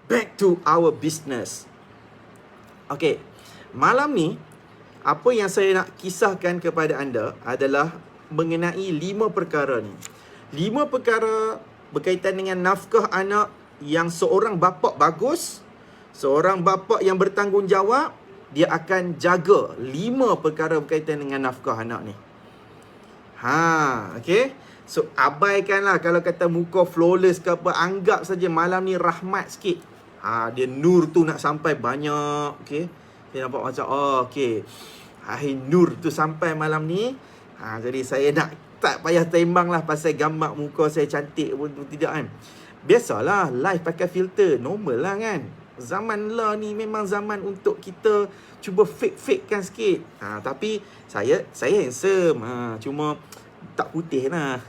back to our business. Okay, malam ni apa yang saya nak kisahkan kepada anda adalah mengenai 5 perkara ni. 5 perkara berkaitan dengan nafkah anak yang seorang bapa bagus, seorang bapa yang bertanggungjawab, dia akan jaga 5 perkara berkaitan dengan nafkah anak ni. Okay. So, abaikanlah kalau kata muka flawless ke apa, anggap saja malam ni rahmat sikit. Dia nur tu nak sampai banyak, okay. Dia nampak macam, okay, nur tu sampai malam ni. Jadi saya nak tak payah tembang lah pasal gambar muka saya cantik pun tidak kan. Biasalah live pakai filter, normal lah kan. Zaman lah ni memang zaman untuk kita cuba fake-fakekan sikit. Tapi saya handsome, cuma tak putih lah.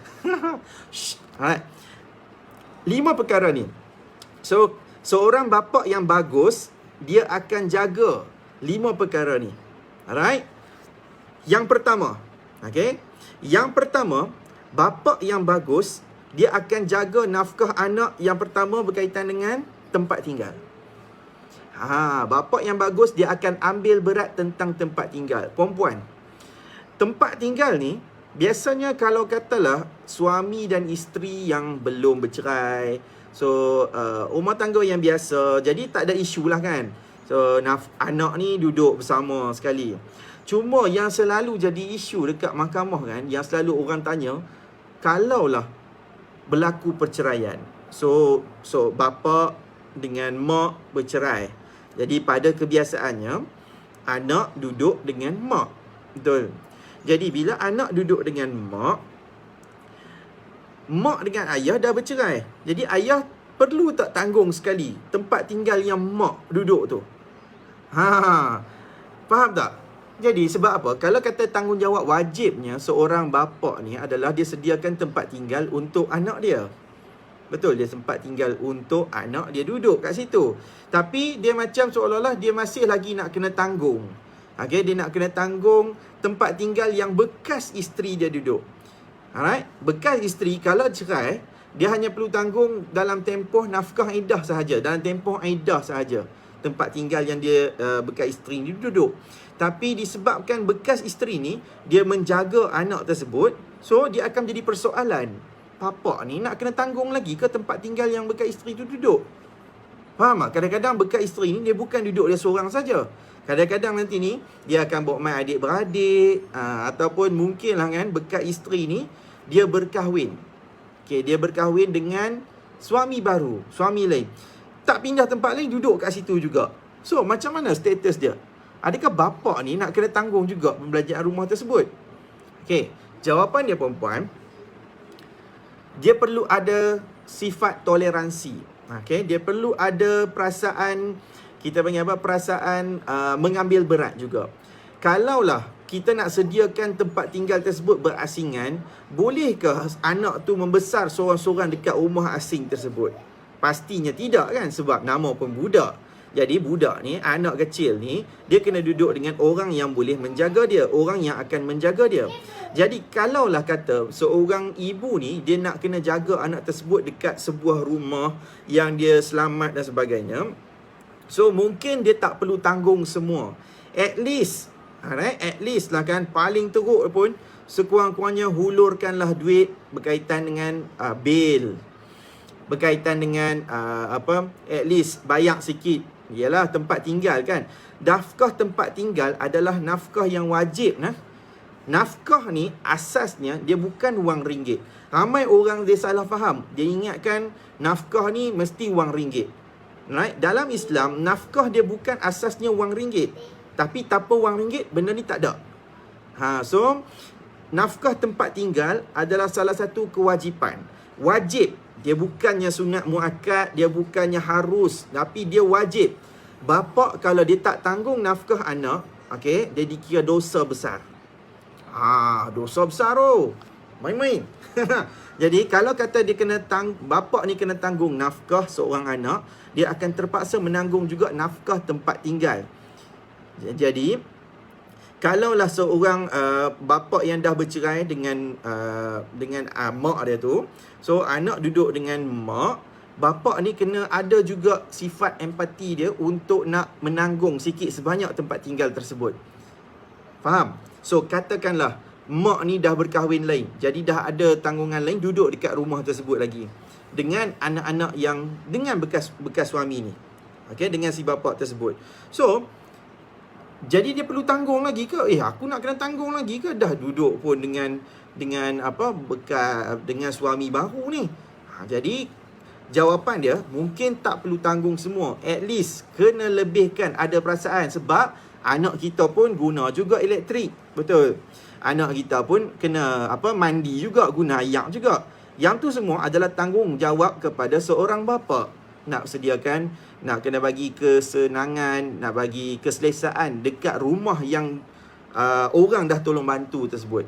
Alright. 5 perkara ni. So, seorang bapa yang bagus, dia akan jaga 5 perkara ni. Alright. Yang pertama, okay, yang pertama, bapa yang bagus, dia akan jaga nafkah anak. Yang pertama berkaitan dengan tempat tinggal. Bapa yang bagus, dia akan ambil berat tentang tempat tinggal. Perempuan, tempat tinggal ni, biasanya kalau katalah suami dan isteri yang belum bercerai, so rumah tangga yang biasa, jadi tak ada isu lah kan. So anak ni duduk bersama sekali. Cuma yang selalu jadi isu dekat mahkamah kan, yang selalu orang tanya, kalaulah berlaku perceraian, so bapa dengan mak bercerai, jadi pada kebiasaannya anak duduk dengan mak. Betul. Jadi bila anak duduk dengan mak dengan ayah dah bercerai, jadi ayah perlu tak tanggung sekali tempat tinggal yang mak duduk tu. Faham tak? Jadi sebab apa? Kalau kata tanggungjawab wajibnya seorang bapa ni adalah dia sediakan tempat tinggal untuk anak dia. Betul, dia tempat tinggal untuk anak dia duduk kat situ. Tapi dia macam seolah-olah dia masih lagi nak kena tanggung. Okay, dia nak kena tanggung tempat tinggal yang bekas isteri dia duduk. Alright, bekas isteri kalau cerai, dia hanya perlu tanggung dalam tempoh nafkah iddah sahaja, dalam tempoh iddah sahaja. Tempat tinggal yang dia bekas isteri ni duduk. Tapi disebabkan bekas isteri ni dia menjaga anak tersebut, so dia akan jadi persoalan. Papa ni nak kena tanggung lagi ke tempat tinggal yang bekas isteri tu duduk? Faham tak? Kadang-kadang bekas isteri ni dia bukan duduk dia seorang saja. Kadang-kadang nanti ni dia akan bawa main adik-beradik, ataupun mungkin lah kan bekas isteri ni dia berkahwin. Okay, dia berkahwin dengan suami baru, suami lain. Tak pindah tempat lain, duduk kat situ juga. So, macam mana status dia? Adakah bapa ni nak kena tanggung juga pembelajaran rumah tersebut? Okay, jawapan dia perempuan, dia perlu ada sifat toleransi. Okay, dia perlu ada perasaan, kita panggil apa? Perasaan mengambil berat juga. Kalaulah kita nak sediakan tempat tinggal tersebut berasingan, bolehkah anak tu membesar seorang-seorang dekat rumah asing tersebut? Pastinya tidak kan, sebab nama pun budak. Jadi budak ni, anak kecil ni, dia kena duduk dengan orang yang boleh menjaga dia, orang yang akan menjaga dia. Jadi kalaulah kata seorang ibu ni, dia nak kena jaga anak tersebut dekat sebuah rumah yang dia selamat dan sebagainya, so mungkin dia tak perlu tanggung semua. At least, alright, at least lah kan, paling teruk pun sekurang-kurangnya hulurkanlah duit berkaitan dengan bil, berkaitan dengan at least bayar sikit. Ialah tempat tinggal kan. Nafkah tempat tinggal adalah nafkah yang wajib. Nafkah ni asasnya dia bukan wang ringgit. Ramai orang dia salah faham. Dia ingatkan nafkah ni mesti wang ringgit. Right? Dalam Islam, nafkah dia bukan asasnya wang ringgit. Tapi tanpa wang ringgit, benda ni tak ada. So nafkah tempat tinggal adalah salah satu kewajipan. Wajib. Dia bukannya sunat muakkad, dia bukannya harus, tapi dia wajib. Bapa kalau dia tak tanggung nafkah anak, okay, dia dikira dosa besar. Dosa besar main-main. Jadi kalau kata dia kena bapa ni kena tanggung nafkah seorang anak, dia akan terpaksa menanggung juga nafkah tempat tinggal. Jadi kalaulah seorang bapa yang dah bercerai dengan mak dia tu, so anak duduk dengan mak, bapa ni kena ada juga sifat empati dia untuk nak menanggung sikit sebanyak tempat tinggal tersebut. Faham? So katakanlah mak ni dah berkahwin lain, jadi dah ada tanggungan lain, duduk dekat rumah tersebut lagi dengan anak-anak yang dengan bekas suami ni. Okey, dengan si bapa tersebut. So jadi dia perlu tanggung lagi ke? Aku nak kena tanggung lagi ke? Dah duduk pun dengan bekas dengan suami baru ni. Jadi jawapan dia mungkin tak perlu tanggung semua. At least kena lebihkan ada perasaan, sebab anak kita pun guna juga elektrik. Betul. Anak kita pun kena mandi juga, guna air juga. Yang tu semua adalah tanggungjawab kepada seorang bapa. Nak sediakan, nak kena bagi kesenangan, nak bagi keselesaan dekat rumah yang orang dah tolong bantu tersebut.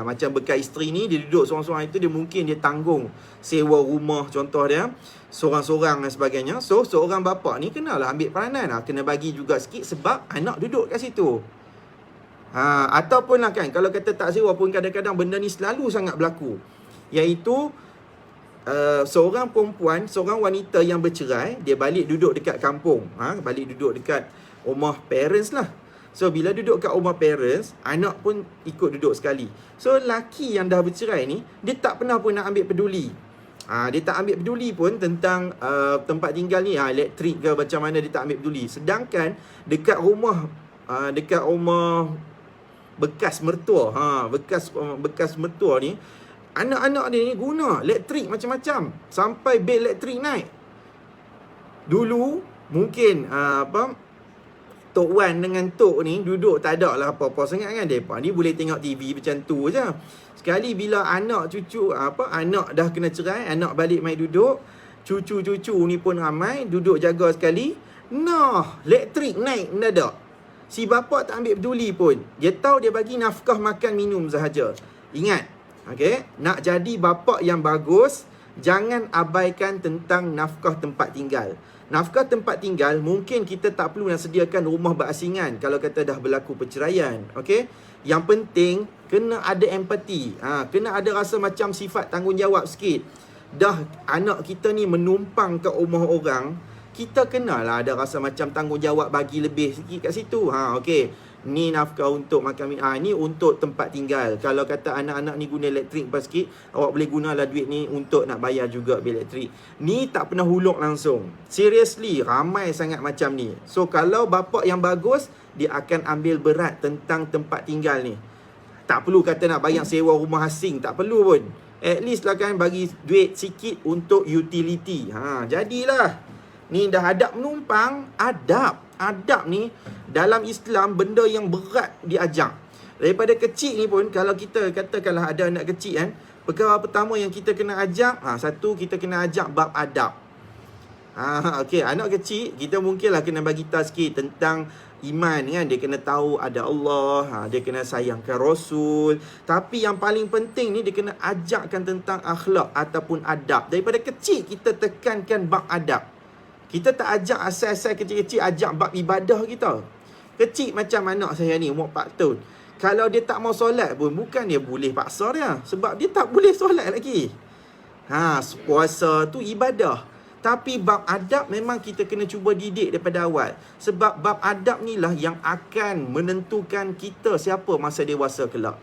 Macam bekas isteri ni, dia duduk seorang-seorang itu, dia mungkin dia tanggung sewa rumah contoh dia, seorang-seorang dan sebagainya. So seorang bapa ni kenalah ambil peranan, kena bagi juga sikit sebab anak duduk kat situ. Ataupun lah kan, kalau kata tak sewa pun kadang-kadang benda ni selalu sangat berlaku, iaitu seorang perempuan, seorang wanita yang bercerai, dia balik duduk dekat kampung, balik duduk dekat rumah parents lah. So bila duduk kat rumah parents, anak pun ikut duduk sekali. So laki yang dah bercerai ni, dia tak pernah pun nak ambil peduli. Dia tak ambil peduli pun tentang tempat tinggal ni, elektrik ke macam mana, dia tak ambil peduli. Sedangkan dekat rumah bekas mertua, bekas mertua ni, anak-anak dia ni guna elektrik macam-macam, sampai bil elektrik naik. Dulu mungkin Tok Wan dengan Tok ni duduk tak ada lah apa-apa sangat kan. Mereka ni boleh tengok TV macam tu je. Sekali bila anak cucu anak dah kena cerai, anak balik mai duduk, cucu-cucu ni pun ramai duduk jaga sekali. Elektrik naik mendadak. Si bapa tak ambil peduli pun. Dia tahu dia bagi nafkah makan minum sahaja. Ingat, okey, nak jadi bapa yang bagus, jangan abaikan tentang nafkah tempat tinggal. Nafkah tempat tinggal, mungkin kita tak perlu nak sediakan rumah berasingan kalau kata dah berlaku perceraian. Okey? Yang penting, kena ada empati. Kena ada rasa macam sifat tanggungjawab sikit. Dah anak kita ni menumpang kat rumah orang, kita kenalah ada rasa macam tanggungjawab bagi lebih sikit kat situ. Okey. Ni nafkah untuk makan minum, ni untuk tempat tinggal. Kalau kata anak-anak ni guna elektrik pas sikit, awak boleh gunalah duit ni untuk nak bayar juga bil elektrik. Ni tak pernah huluk langsung. Seriously, ramai sangat macam ni. So kalau bapa yang bagus, dia akan ambil berat tentang tempat tinggal ni. Tak perlu kata nak bayar sewa rumah asing, tak perlu pun. At least lah kan bagi duit sikit untuk utility. Jadilah. Ni dah adab menumpang, adab ni dalam Islam benda yang berat diajar. Daripada kecil ni pun, kalau kita katakanlah ada anak kecil kan, perkara pertama yang kita kena ajak, satu kita kena ajak bab adab. Okey, anak kecil kita mungkinlah kena bagi tahu sikit tentang iman kan, dia kena tahu ada Allah, dia kena sayangkan Rasul. Tapi yang paling penting ni dia kena ajarkan tentang akhlak ataupun adab. Daripada kecil kita tekankan bab adab. Kita tak ajak asal-asal kecil-kecil, ajak bab ibadah kita. Kecil macam anak saya ni, umur 4 tahun. Kalau dia tak mau solat pun, bukan dia boleh paksa dia. Sebab dia tak boleh solat lagi. Puasa tu ibadah. Tapi bab adab memang kita kena cuba didik daripada awal. Sebab bab adab ni lah yang akan menentukan kita siapa masa dewasa kelak.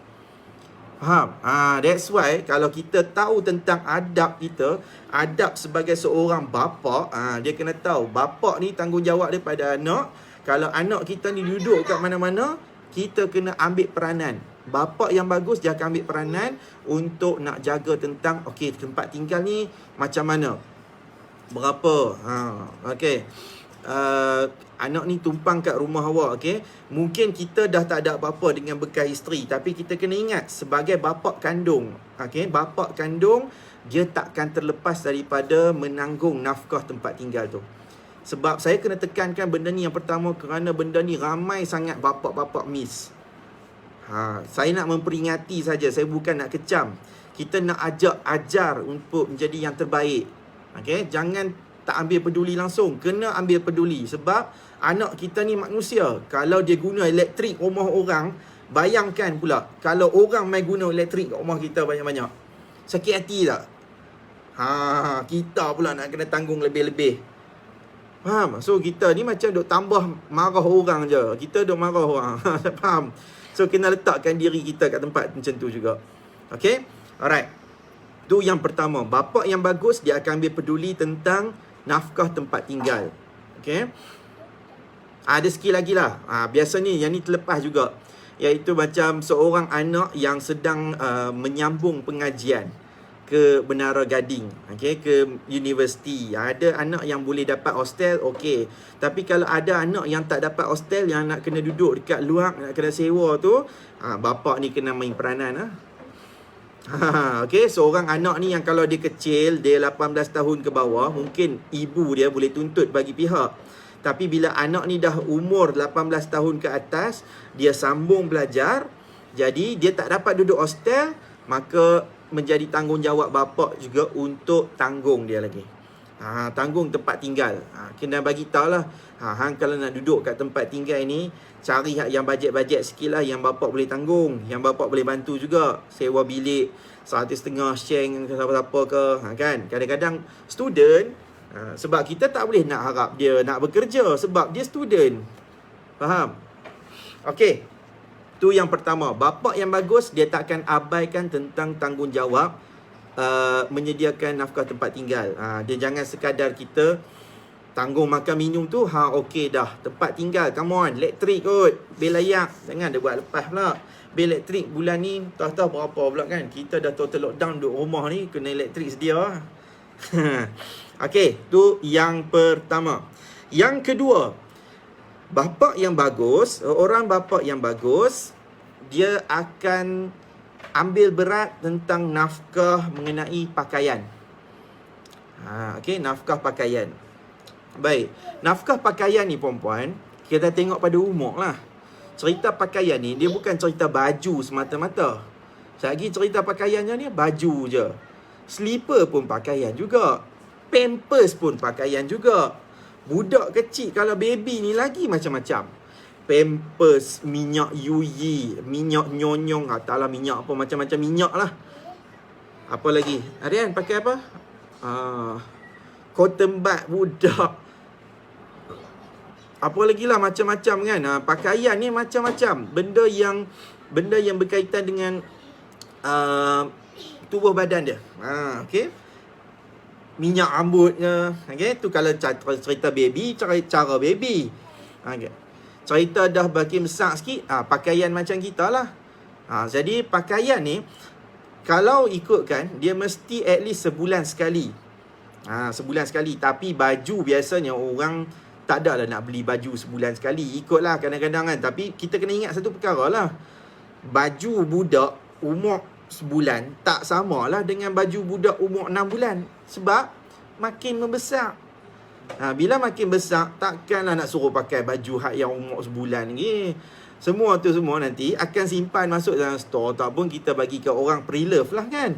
Faham? That's why kalau kita tahu tentang adab kita, adab sebagai seorang bapa, dia kena tahu bapa ni tanggungjawab dia pada anak. Kalau anak kita ni duduk kat mana-mana, kita kena ambil peranan. Bapa yang bagus dia akan ambil peranan untuk nak jaga tentang okey, tempat tinggal ni macam mana, berapa, okey, anak ni tumpang kat rumah awak, okey. Mungkin kita dah tak ada apa-apa dengan bekas isteri, tapi kita kena ingat sebagai bapa kandung, okey, bapa kandung dia takkan terlepas daripada menanggung nafkah tempat tinggal tu. Sebab saya kena tekankan benda ni yang pertama kerana benda ni ramai sangat bapa-bapa miss. Saya nak memperingati saja, saya bukan nak kecam. Kita nak ajar untuk menjadi yang terbaik. Okey, jangan tak ambil peduli langsung, kena ambil peduli sebab anak kita ni manusia. Kalau dia guna elektrik rumah orang, bayangkan pula kalau orang main guna elektrik kat rumah kita banyak-banyak. Sakit hati tak? Kita pula nak kena tanggung lebih-lebih. Faham? So kita ni macam duk tambah marah orang je. Kita duk marah orang. Faham? So kena letakkan diri kita kat tempat macam tu juga. Okay? Alright. Tu yang pertama. Bapa yang bagus, dia akan ambil peduli tentang nafkah tempat tinggal. Okay? Ada sikit lagi lah. Biasanya yang ni terlepas juga. Iaitu macam seorang anak yang sedang menyambung pengajian ke Menara Gading, okay, ke universiti. Ada anak yang boleh dapat hostel, okey. Tapi kalau ada anak yang tak dapat hostel, yang nak kena duduk dekat luar, nak kena sewa tu, bapa ni kena main peranan lah. Okay, seorang anak ni yang kalau dia kecil, dia 18 tahun ke bawah, mungkin ibu dia boleh tuntut bagi pihak. Tapi bila anak ni dah umur 18 tahun ke atas, dia sambung belajar, jadi dia tak dapat duduk hostel, maka menjadi tanggungjawab bapa juga untuk tanggung dia lagi. Tanggung tempat tinggal. Kena bagi tahu lah. Hang kalau nak duduk kat tempat tinggal ni, cari yang bajet-bajet sikit lah, yang bapa boleh tanggung, yang bapa boleh bantu juga. Sewa bilik 150 share ke siapa-siapa ke. Kan? Kadang-kadang student, sebab kita tak boleh nak harap dia nak bekerja, sebab dia student. Faham? Okey. Tu yang pertama. Bapa yang bagus, dia tak akan abaikan tentang tanggungjawab menyediakan nafkah tempat tinggal. Dia jangan sekadar kita tanggung makan minum tu, okey dah. Tempat tinggal, come on, elektrik kot, bil layak. Jangan dia buat lepas pula. Bil elektrik bulan ni tahu-tahu berapa pula kan. Kita dah total lockdown duduk rumah ni, kena elektrik sedia. Okey, tu yang pertama. Yang kedua, bapa yang bagus, orang bapa yang bagus, dia akan ambil berat tentang nafkah mengenai pakaian. Okey, nafkah pakaian. Baik, nafkah pakaian ni puan-puan, kita tengok pada umur lah. Cerita pakaian ni, dia bukan cerita baju semata-mata. Lagi cerita pakaiannya ni, baju je. Slipper pun pakaian juga. Pampers pun pakaian juga. Budak kecil, kalau baby ni lagi macam-macam. Pampers, minyak Yuyi, minyak nyonyong, taklah minyak apa, macam-macam minyak lah. Apa lagi? Arian pakai apa? Cotton bud budak. Apa lagi lah, macam-macam kan. Pakaian ni macam-macam. Benda yang berkaitan dengan tubuh badan dia. Okay. Minyak rambutnya. Okay. Tu kalau cerita baby, cara baby. Okay. Cerita dah makin besar sikit, pakaian macam kita lah. Jadi pakaian ni, kalau ikutkan, dia mesti at least sebulan sekali. Sebulan sekali. Tapi baju biasanya orang tak ada lah nak beli baju sebulan sekali. Ikutlah kadang-kadang kan. Tapi kita kena ingat satu perkara lah. Baju budak umur sebulan tak samalah dengan baju budak umur 6 bulan. Sebab makin membesar. Bila makin besar, takkanlah nak suruh pakai baju hak yang umur sebulan lagi. Semua tu semua nanti akan simpan masuk dalam store, ataupun kita bagi ke orang pre-love lah kan.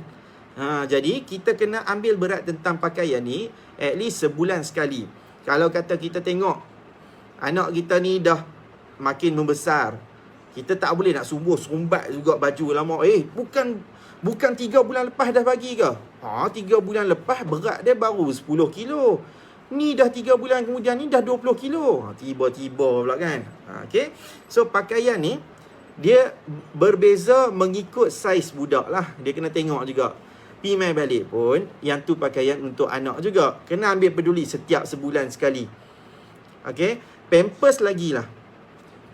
Jadi kita kena ambil berat tentang pakaian ni at least sebulan sekali. Kalau kata kita tengok anak kita ni dah makin membesar, kita tak boleh nak sumbat juga baju lama. Bukan 3 bulan lepas dah bagi ke? 3 bulan lepas berat dia baru 10 kilo. Ni dah 3 bulan kemudian ni dah 20 kilo. Tiba-tiba pula kan. Okay. So pakaian ni, dia berbeza mengikut saiz budak lah. Dia kena tengok juga. Pi mai balik pun, yang tu pakaian untuk anak juga. Kena ambil peduli setiap sebulan sekali. Okay. Pampers lagi lah.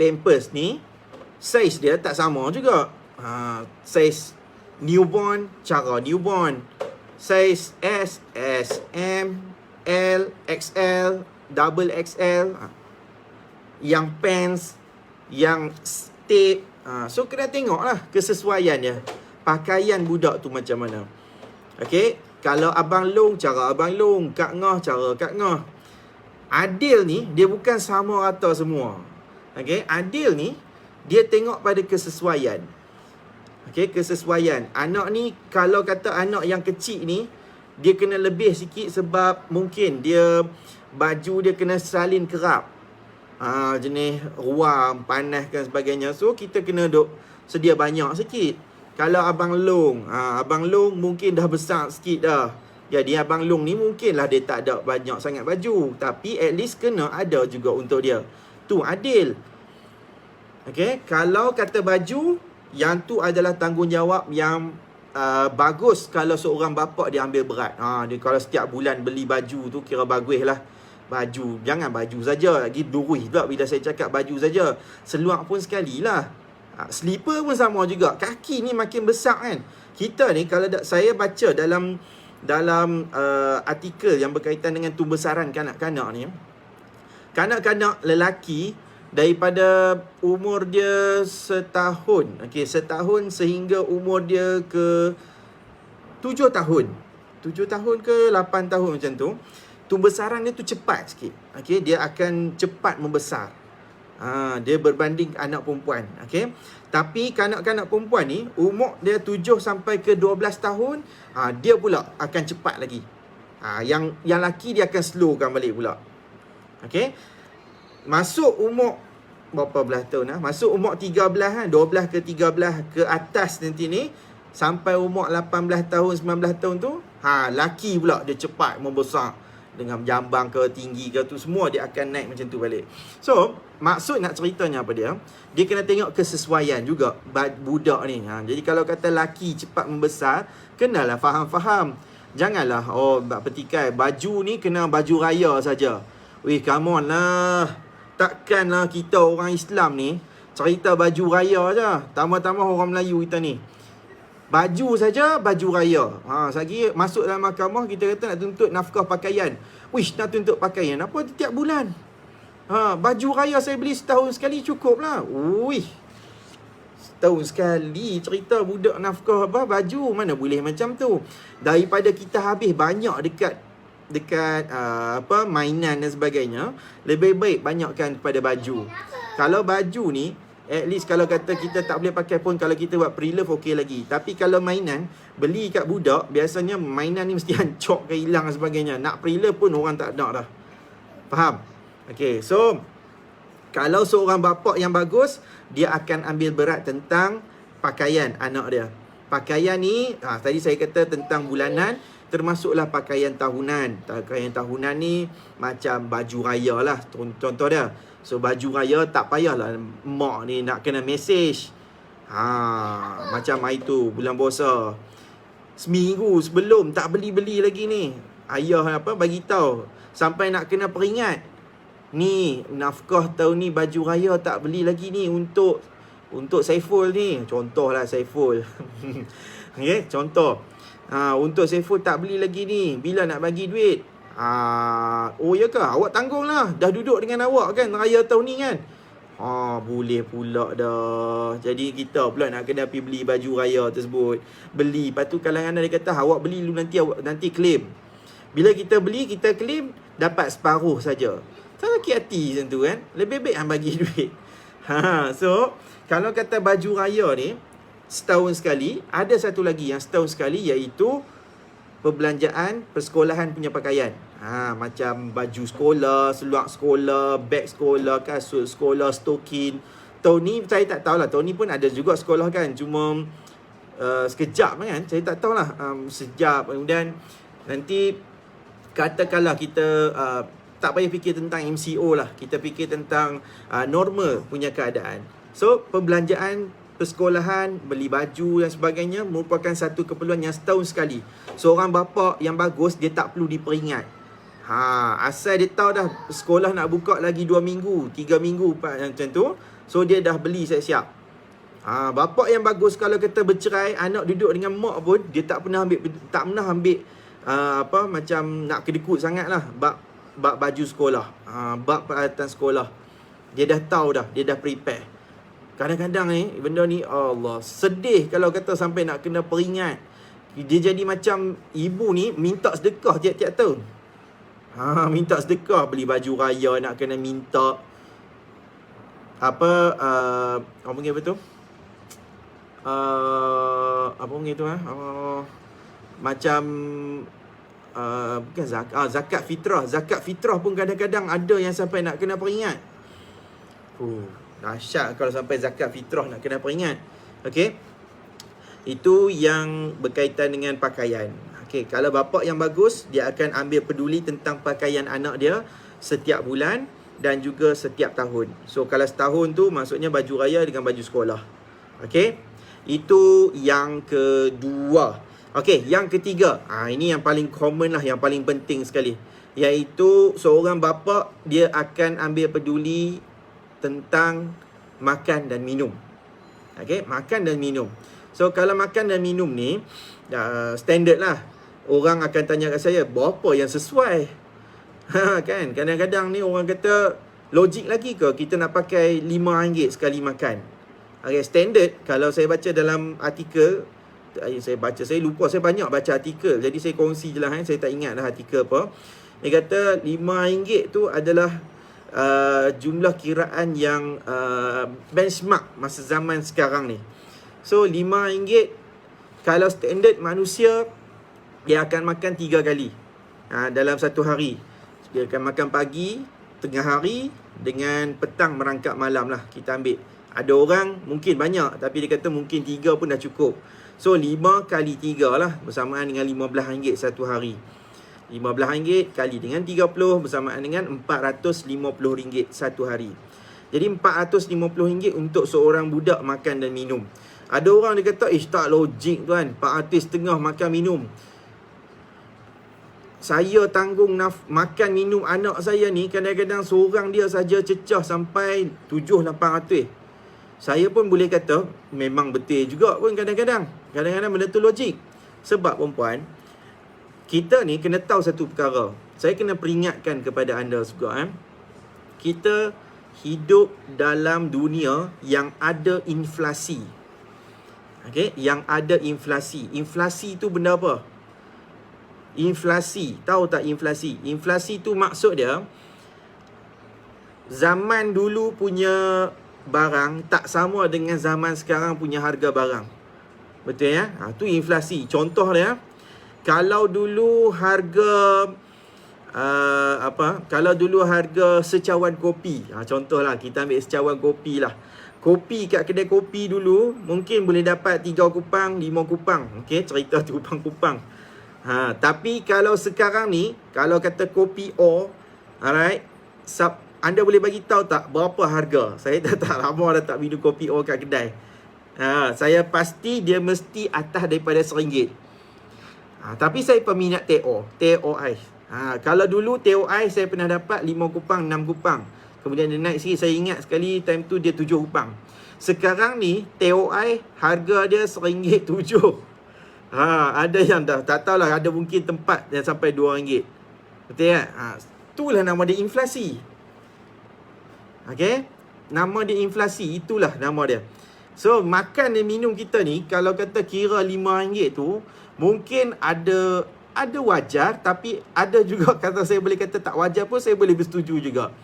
Pampers ni, saiz dia tak sama juga. Saiz newborn, cara newborn. Saiz S, S, M, L, XL, double XL, yang pants, yang tape. So kena tengok lah kesesuaian dia. Pakaian budak tu macam mana. Okay. Kalau abang long, cara abang long. Kak Ngah, cara Kak Ngah. Adil ni, dia bukan sama rata semua. Okay. Adil ni, dia tengok pada kesesuaian. Okay, kesesuaian. Anak ni, kalau kata anak yang kecil ni, dia kena lebih sikit sebab mungkin dia baju dia kena salin kerap. Jenis ruam, panas dan sebagainya. So kita kena duk sedia banyak sikit. Kalau abang long mungkin dah besar sikit dah. Jadi Abang Long ni mungkinlah dia tak ada banyak sangat baju, tapi at least kena ada juga untuk dia. Tu adil. Okay, kalau kata baju, yang tu adalah tanggungjawab yang bagus kalau seorang bapa dia ambil berat. Dia kalau setiap bulan beli baju tu kira bagus lah. Baju, jangan baju saja, lagi durih pula bila saya cakap baju saja. Seluar pun sekali lah. Slipper pun sama juga. Kaki ni makin besar kan. Kita ni kalau saya baca dalam artikel yang berkaitan dengan tumbesaran kanak-kanak ni, kanak-kanak lelaki daripada umur dia setahun, setahun sehingga umur dia ke 7 tahun. 7 tahun ke 8 tahun macam tu, tumbesaran dia tu cepat sikit. Dia akan cepat membesar. Dia berbanding anak perempuan. Tapi kanak-kanak perempuan ni umur dia 7 sampai ke 12 tahun, dia pula akan cepat lagi. Yang lelaki dia akan slowkan balik pula. Masuk umur berapa belas tahun masuk umur 13 12 ke 13 ke atas nanti ni, sampai umur 18 tahun 19 tahun tu, laki pula dia cepat membesar. Dengan jambang ke tinggi ke tu semua dia akan naik macam tu balik. So maksud nak ceritanya apa dia? Dia kena tengok kesesuaian juga budak ni. Jadi kalau kata laki cepat membesar, kenalah faham-faham. Janganlah petikai baju ni kena baju raya saja. Come on lah. Takkanlah kita orang Islam ni cerita baju raya je. Tambah-tambah orang Melayu kita ni. Baju saja, baju raya. Lagi masuk dalam mahkamah, kita kata nak tuntut nafkah pakaian. Nak tuntut pakaian apa tiap bulan? Baju raya saya beli setahun sekali cukup lah. Setahun sekali cerita budak nafkah baju, mana boleh macam tu. Daripada kita habis banyak dekat mainan dan sebagainya, lebih baik banyakkan kepada baju. Kalau baju ni at least kalau kata kita tak boleh pakai pun, kalau kita buat pre-love okey lagi. Tapi kalau mainan, beli kat budak, biasanya mainan ni mesti hancur ke hilang dan sebagainya. Nak pre-love pun orang tak nak dah. Faham? So kalau seorang bapa yang bagus, dia akan ambil berat tentang pakaian anak dia. Pakaian ni, tadi saya kata tentang bulanan, termasuklah pakaian tahunan. Pakaian tahunan ni macam baju raya lah, contoh dia. So baju raya tak payahlah mak ni nak kena mesej. Macam hari tu bulan puasa, seminggu sebelum tak beli-beli lagi ni, ayah bagi tahu sampai nak kena peringat. Ni nafkah tahun ni baju raya tak beli lagi ni untuk Saiful ni. Contohlah Saiful. Contoh. Untuk Saiful tak beli lagi ni. Bila nak bagi duit? Ya ke? Awak tanggunglah. Dah duduk dengan awak kan raya tahun ni kan? Boleh pula dah. Jadi kita pula nak kena pergi beli baju raya tersebut. Beli. Lepas tu kalangan dia kata awak beli dulu, nanti claim. Bila kita beli, kita claim, dapat separuh saja. Sakit hati macam tu kan? Lebih baik bagi duit. So kalau kata baju raya ni setahun sekali, ada satu lagi yang setahun sekali, iaitu perbelanjaan persekolahan punya pakaian. Macam baju sekolah, seluar sekolah, beg sekolah, kasut sekolah, stokin. Tahun ni saya tak tahulah. Tahun ni pun ada juga sekolah kan. Cuma sekejap kan. Saya tak tahulah. Sekejap. Kemudian nanti katakanlah kita tak payah fikir tentang MCO lah. Kita fikir tentang normal punya keadaan. So perbelanjaan persekolahan, beli baju dan sebagainya merupakan satu keperluan yang setahun sekali. Seorang bapa yang bagus, dia tak perlu diperingat. Asal dia tahu dah sekolah nak buka lagi 2 minggu, 3 minggu macam tu, so dia dah beli siap-siap. Bapa yang bagus kalau kita bercerai, anak duduk dengan mak pun, dia tak pernah ambil macam nak kedekut sangatlah bab baju sekolah, bab peralatan sekolah. Dia dah tahu dah, dia dah prepare. Kadang-kadang ni, benda ni, Allah, sedih kalau kata sampai nak kena peringat. Dia jadi macam ibu ni minta sedekah tiap-tiap tahun. Minta sedekah, beli baju raya, nak kena minta apa panggil apa tu? Apa panggil tu macam bukan zakat fitrah. Zakat fitrah pun kadang-kadang ada yang sampai nak kena peringat. Dahsyat kalau sampai zakat fitrah nak kena peringat. Okey. Itu yang berkaitan dengan pakaian. Okey, kalau bapa yang bagus, dia akan ambil peduli tentang pakaian anak dia setiap bulan dan juga setiap tahun. So kalau setahun tu maksudnya baju raya dengan baju sekolah. Okey. Itu yang kedua. Okey, yang ketiga. Ini yang paling common lah, yang paling penting sekali. Iaitu seorang bapa dia akan ambil peduli tentang makan dan minum. Okey, makan dan minum. So kalau makan dan minum ni standard lah. Orang akan tanya kat saya, berapa yang sesuai? Kan? Kadang-kadang ni orang kata, logik lagi ke kita nak pakai RM5 sekali makan? Okay, standard, kalau saya baca dalam artikel, saya lupa, saya banyak baca artikel. Jadi saya kongsi je lah, saya tak ingat dah artikel apa. Dia kata RM5 tu adalah jumlah kiraan yang benchmark masa zaman sekarang ni. So RM5, kalau standard manusia, dia akan makan 3 kali dalam satu hari. Dia akan makan pagi, tengah hari dengan petang merangkap malam lah. Kita ambil. Ada orang mungkin banyak, tapi dia kata mungkin 3 pun dah cukup. So 5 kali 3 lah, bersamaan dengan RM15 satu hari. RM15 kali dengan 30 bersamaan dengan RM450 satu hari. Jadi RM450 untuk seorang budak makan dan minum. Ada orang dia kata, tak logik tuan, RM450 makan minum. Saya tanggung makan minum anak saya ni, kadang-kadang seorang dia saja cecah sampai 700-800. Saya pun boleh kata, memang betul juga pun kadang-kadang. Kadang-kadang benda tu logik. Sebab perempuan, kita ni kena tahu satu perkara. Saya kena peringatkan kepada anda juga. Kita hidup dalam dunia yang ada inflasi. Okay? Yang ada inflasi. Inflasi tu benda apa? Inflasi, tahu tak inflasi? Inflasi tu maksud dia, zaman dulu punya barang tak sama dengan zaman sekarang punya harga barang. Betul ya? Tu inflasi. Contoh dia, kalau dulu harga kalau dulu harga secawan kopi, contohlah kita ambil secawan kopi lah. Kopi kat kedai kopi dulu mungkin boleh dapat 3 kupang, 5 kupang. Okey, cerita tu kupang-kupang. Tapi kalau sekarang ni, kalau kata kopi O, alright, anda boleh bagi tahu tak berapa harga? Saya tak lama dah tak minum kopi O kat kedai. Saya pasti dia mesti atas daripada RM1. Tapi saya peminat teh O ais. Kalau dulu teh O ais saya pernah dapat 5 kupang, 6 kupang. Kemudian dia naik sikit, saya ingat sekali time tu dia 7 kupang. Sekarang ni teh O ais harga dia RM1.7. Ada yang dah tak tahulah, ada mungkin tempat yang sampai RM2. Betul tak? Itulah nama dia inflasi. Okey? Nama dia inflasi, itulah nama dia. So makan dan minum kita ni, kalau kata kira RM5 tu, mungkin ada wajar, tapi ada juga kata saya boleh kata tak wajar pun saya boleh bersetuju juga.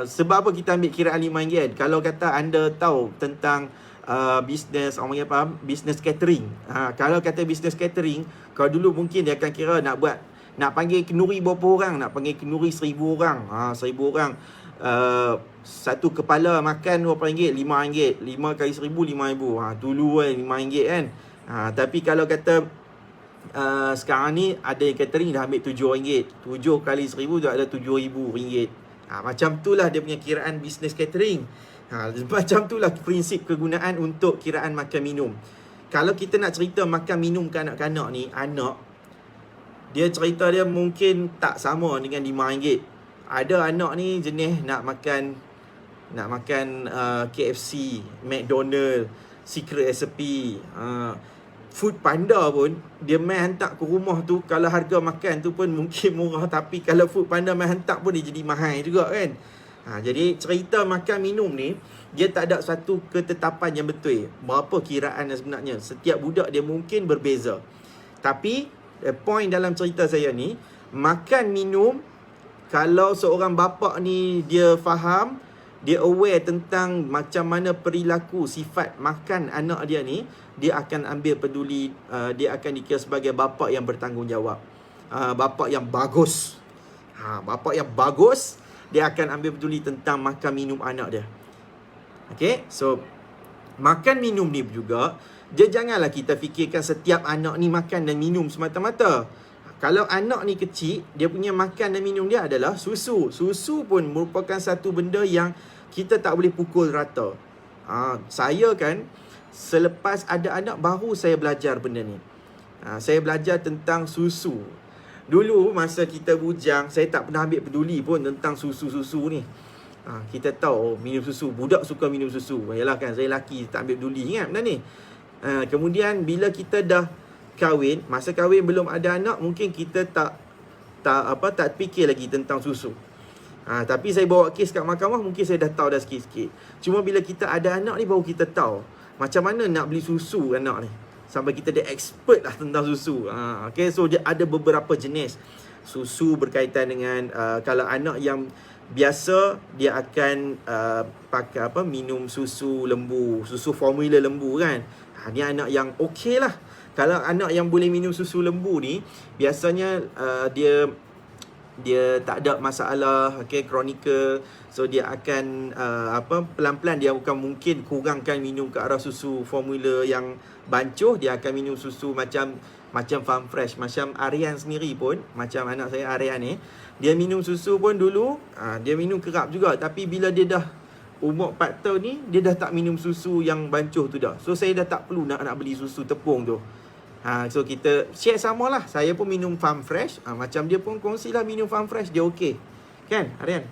Sebab apa kita ambil kiraan RM5? Kalau kata anda tahu tentang bisnes, orang panggil apa? Bisnes catering. Kalau kata bisnes catering, kalau dulu mungkin dia akan kira nak panggil kenduri berapa orang? Nak panggil kenduri 1,000 orang. 1,000 orang. Satu kepala makan berapa ringgit? RM5. 5 kali 1,000, RM5,000. Dulu kan RM5 kan. Tapi kalau kata sekarang ni ada yang catering dah ambil RM7. 7 kali 1,000 tu ada RM7,000. Macam tu lah dia punya kiraan bisnes catering. Macam tu lah prinsip kegunaan untuk kiraan makan minum. Kalau kita nak cerita makan minum ke anak-anak ni, anak dia cerita dia mungkin tak sama dengan RM5. Ada anak ni jenis nak makan KFC, McDonald, Secret Recipe, Food Panda pun dia main hantar ke rumah tu. Kalau harga makan tu pun mungkin murah, tapi kalau Food Panda main hantar pun dia jadi mahal juga kan. Jadi cerita makan minum ni, dia tak ada satu ketetapan yang betul. Berapa kiraan sebenarnya? Setiap budak dia mungkin berbeza. Tapi point dalam cerita saya ni, makan minum, kalau seorang bapa ni dia faham, dia aware tentang macam mana perilaku, sifat makan anak dia ni, dia akan ambil peduli, dia akan dikira sebagai bapa yang bertanggungjawab. Bapa yang bagus. Bapa yang bagus, dia akan ambil peduli tentang makan minum anak dia. Okay, so Makan minum ni juga, janganlah kita fikirkan setiap anak ni makan dan minum semata-mata. Kalau anak ni kecil, dia punya makan dan minum dia adalah susu. Susu pun merupakan satu benda yang kita tak boleh pukul rata. Saya kan, selepas ada anak baru saya belajar benda ni. Saya belajar tentang susu. Dulu masa kita bujang, saya tak pernah ambil peduli pun tentang susu-susu ni. Kita tahu minum susu, budak suka minum susu. Yalah kan, saya lelaki tak ambil peduli kan benda ni. Kemudian bila kita dah kahwin, masa kahwin belum ada anak, mungkin kita tak fikir lagi tentang susu. Tapi saya bawa kes kat mahkamah, mungkin saya dah tahu dah sikit-sikit. Cuma bila kita ada anak ni baru kita tahu macam mana nak beli susu anak ni. Sampai kita dah expert lah tentang susu. Okay, so dia ada beberapa jenis susu berkaitan dengan kalau anak yang biasa dia akan pakai minum susu lembu, susu formula lembu kan. Ni anak yang okey lah. Kalau anak yang boleh minum susu lembu ni biasanya dia tak ada masalah, kronikal. So dia akan pelan-pelan dia akan mungkin kurangkan minum ke arah susu formula yang bancuh. Dia akan minum susu macam Farm Fresh. Macam Aryan sendiri pun, macam anak saya Aryan ni, dia minum susu pun dulu dia minum kerap juga. Tapi bila dia dah umur 4 tahun ni, dia dah tak minum susu yang bancuh tu dah. So saya dah tak perlu nak beli susu tepung tu. So kita share sama lah. Saya pun minum Farm Fresh. Macam dia pun kongsilah minum Farm Fresh. Dia okey. Kan Aryan?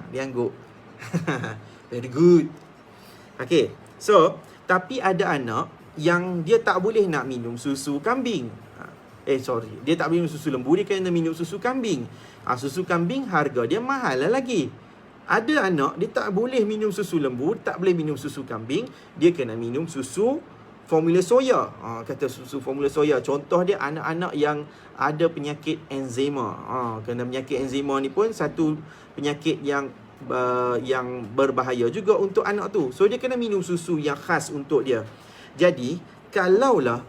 Dia angguk. Very good. Okay. So, tapi ada anak yang dia tak boleh nak minum susu kambing. Dia tak boleh minum susu lembu. Dia kena minum susu kambing. Susu kambing harga dia mahal lah lagi. Ada anak dia tak boleh minum susu lembu, tak boleh minum susu kambing. Dia kena minum susu formula soya. Kata susu formula soya. Contoh dia anak-anak yang ada penyakit enzima. Kerana penyakit enzima ni pun satu penyakit yang berbahaya juga untuk anak tu. So dia kena minum susu yang khas untuk dia. Jadi kalaulah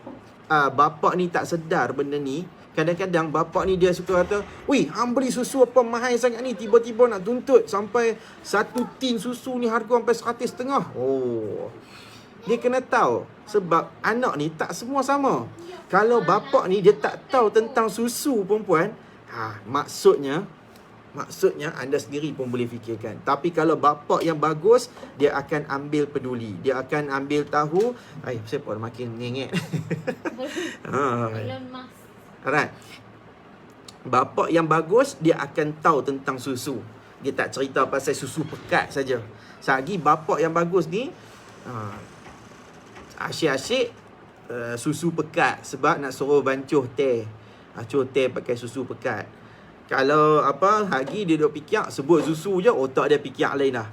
bapa ni tak sedar benda ni, kadang-kadang bapa ni dia suka kata, "Wih, hang beli susu apa mahal sangat ni, tiba-tiba nak tuntut sampai satu tin susu ni harga sampai 150." Dia kena tahu sebab anak ni tak semua sama. Kalau bapa ni dia tak tahu tentang susu perempuan, maksudnya anda sendiri pun boleh fikirkan. Tapi kalau bapa yang bagus, dia akan ambil peduli. Dia akan ambil tahu. Saya pun makin ngengek. Alright. Bapa yang bagus, dia akan tahu tentang susu. Dia tak cerita pasal susu pekat saja. Selagi bapa yang bagus ni asyik-asyik susu pekat sebab nak suruh bancuh teh. Bancuh teh pakai susu pekat. Kalau lagi dia duk fikir sebut susu je, otak dia fikir lain dah.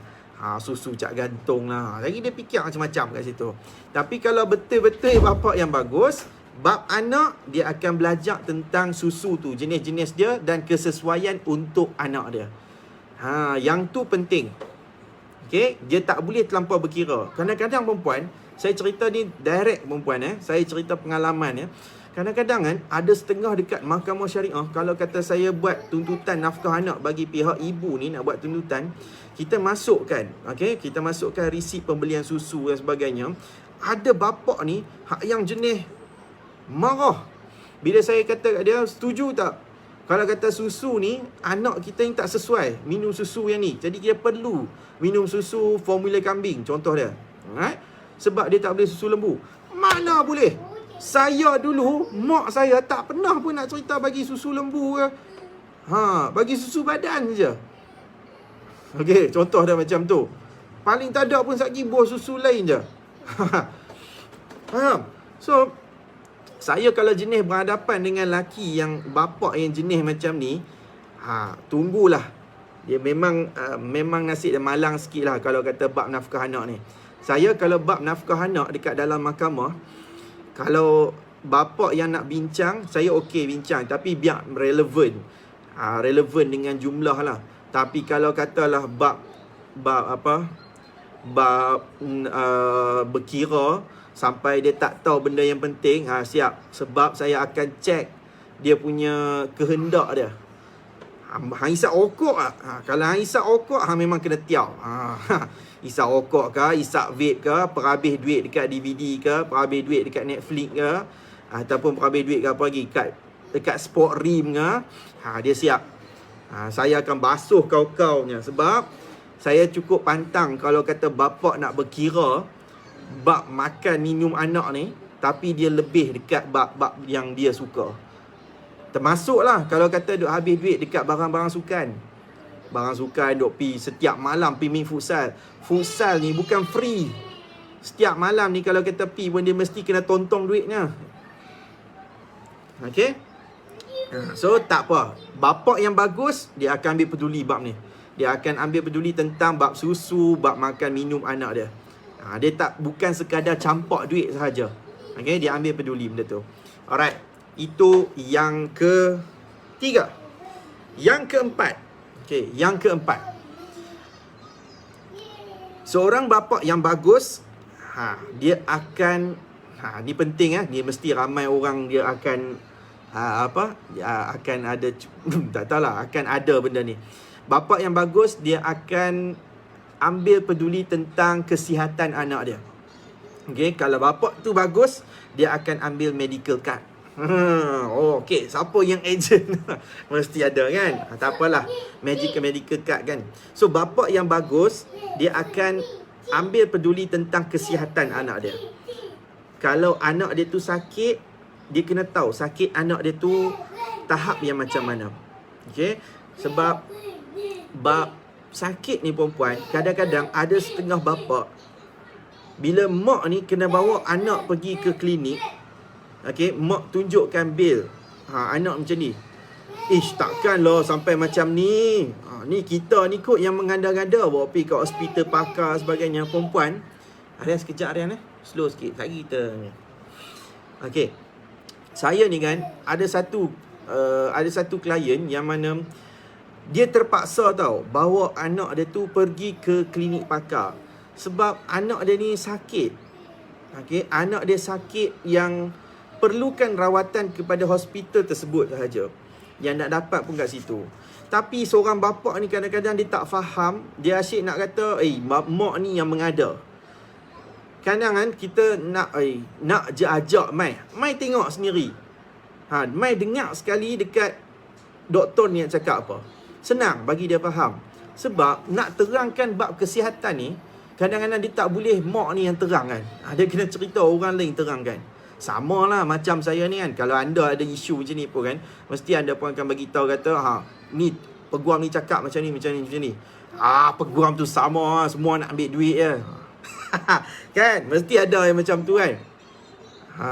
Susu cak gantung lah. Lagi dia fikir macam-macam kat situ. Tapi kalau betul-betul bapa yang bagus, bab anak, dia akan belajar tentang susu tu, jenis-jenis dia dan kesesuaian untuk anak dia. Yang tu penting. Okay? Dia tak boleh terlampau berkira. Kadang-kadang perempuan, saya cerita ni direct perempuan, saya cerita pengalaman. Kadang-kadang kan, ada setengah dekat mahkamah syariah, kalau kata saya buat tuntutan nafkah anak bagi pihak ibu ni nak buat tuntutan, kita masukkan, kita masukkan risip pembelian susu dan sebagainya. Ada bapa ni yang jenis marah bila saya kata kat dia, setuju tak kalau kata susu ni anak kita ni tak sesuai minum susu yang ni, jadi dia perlu minum susu formula kambing, contoh dia. Sebab dia tak boleh susu lembu. Mana boleh? Saya dulu, mak saya tak pernah pun nak cerita bagi susu lembu ke. Bagi susu badan je. Okey, contoh dia macam tu. Paling tak ada pun satgi buah susu lain je. Faham? So, saya kalau jenis berhadapan dengan laki yang bapa yang jenis macam ni, tunggulah. Dia memang nasib dia malang sikit lah kalau kata bab nafkah anak ni. Saya kalau bab nafkah anak dekat dalam mahkamah, kalau bapa yang nak bincang, saya okey bincang. Tapi biar relevan. Relevan dengan jumlah lah. Tapi kalau katalah bab berkira sampai dia tak tahu benda yang penting, siap. Sebab saya akan cek dia punya kehendak dia. Hang isap okok lah. Kalau hang isap okok, memang kena tiaw. Isap rokok ke, isap vape ke, perhabis duit dekat DVD ke, perhabis duit dekat Netflix ke, ataupun perhabis duit ke apa lagi, dekat sport rim ke, dia siap. Saya akan basuh kau-kaunya. Sebab saya cukup pantang kalau kata bapak nak berkira bab makan minum anak ni, tapi dia lebih dekat bab yang dia suka. Termasuklah kalau kata duk habis duit dekat barang-barang sukan. Barang sukan duk pi setiap malam pi main futsal. Futsal ni bukan free. Setiap malam ni kalau kata pi pun dia mesti kena tontong duitnya. Okay? So tak apa. Bapak yang bagus, dia akan ambil peduli bab ni. Dia akan ambil peduli tentang bab susu, bab makan minum anak dia. Dia tak bukan sekadar campak duit sahaja. Okay, dia ambil peduli benda tu. Alright. Itu yang ketiga. Yang keempat. Okay, yang keempat. Seorang bapa yang bagus, dia akan, ni penting dia mesti ramai orang dia akan akan ada tak tahulah, akan ada benda ni. Bapa yang bagus, dia akan ambil peduli tentang kesihatan anak dia. Okay, kalau bapa tu bagus, dia akan ambil medical card. Okay, siapa yang agent? Mesti ada kan? Tak apalah, medical card kan. So, bapa yang bagus, dia akan ambil peduli tentang kesihatan anak dia. Kalau anak dia tu sakit, dia kena tahu sakit anak dia tu tahap yang macam mana. Okay, sebab bab sakit ni perempuan, kadang-kadang ada setengah bapa, bila mak ni kena bawa anak pergi ke klinik, okay, mak tunjukkan bil, anak macam ni. Takkanlah sampai macam ni. Ni kita ni kot yang menganda-ganda bawa pergi ke hospital pakar sebagainya. Perempuan, Arian sekejap Arian slow sikit, lagi kita ni. Okay, saya ni kan ada satu klien yang mana dia terpaksa bawa anak dia tu pergi ke klinik pakar. Sebab anak dia ni sakit. Okay, anak dia sakit yang perlukan rawatan kepada hospital tersebut sahaja. Yang nak dapat pun kat situ. Tapi seorang bapa ni kadang-kadang dia tak faham. Dia asyik nak kata, mak ni yang mengada. Kadang kan kita nak je ajak Mai tengok sendiri. Mai dengar sekali dekat doktor ni yang cakap apa. Senang bagi dia faham. Sebab nak terangkan bab kesihatan ni, kadang-kadang dia tak boleh mak ni yang terang kan. Dia kena cerita orang lain terangkan. Sama lah macam saya ni kan. Kalau anda ada isu macam ni pun kan, mesti anda pun akan bagi tahu kata, ni peguam ni cakap macam ni. Peguam tu sama, semua nak ambil duit je. Kan? Mesti ada yang macam tu kan.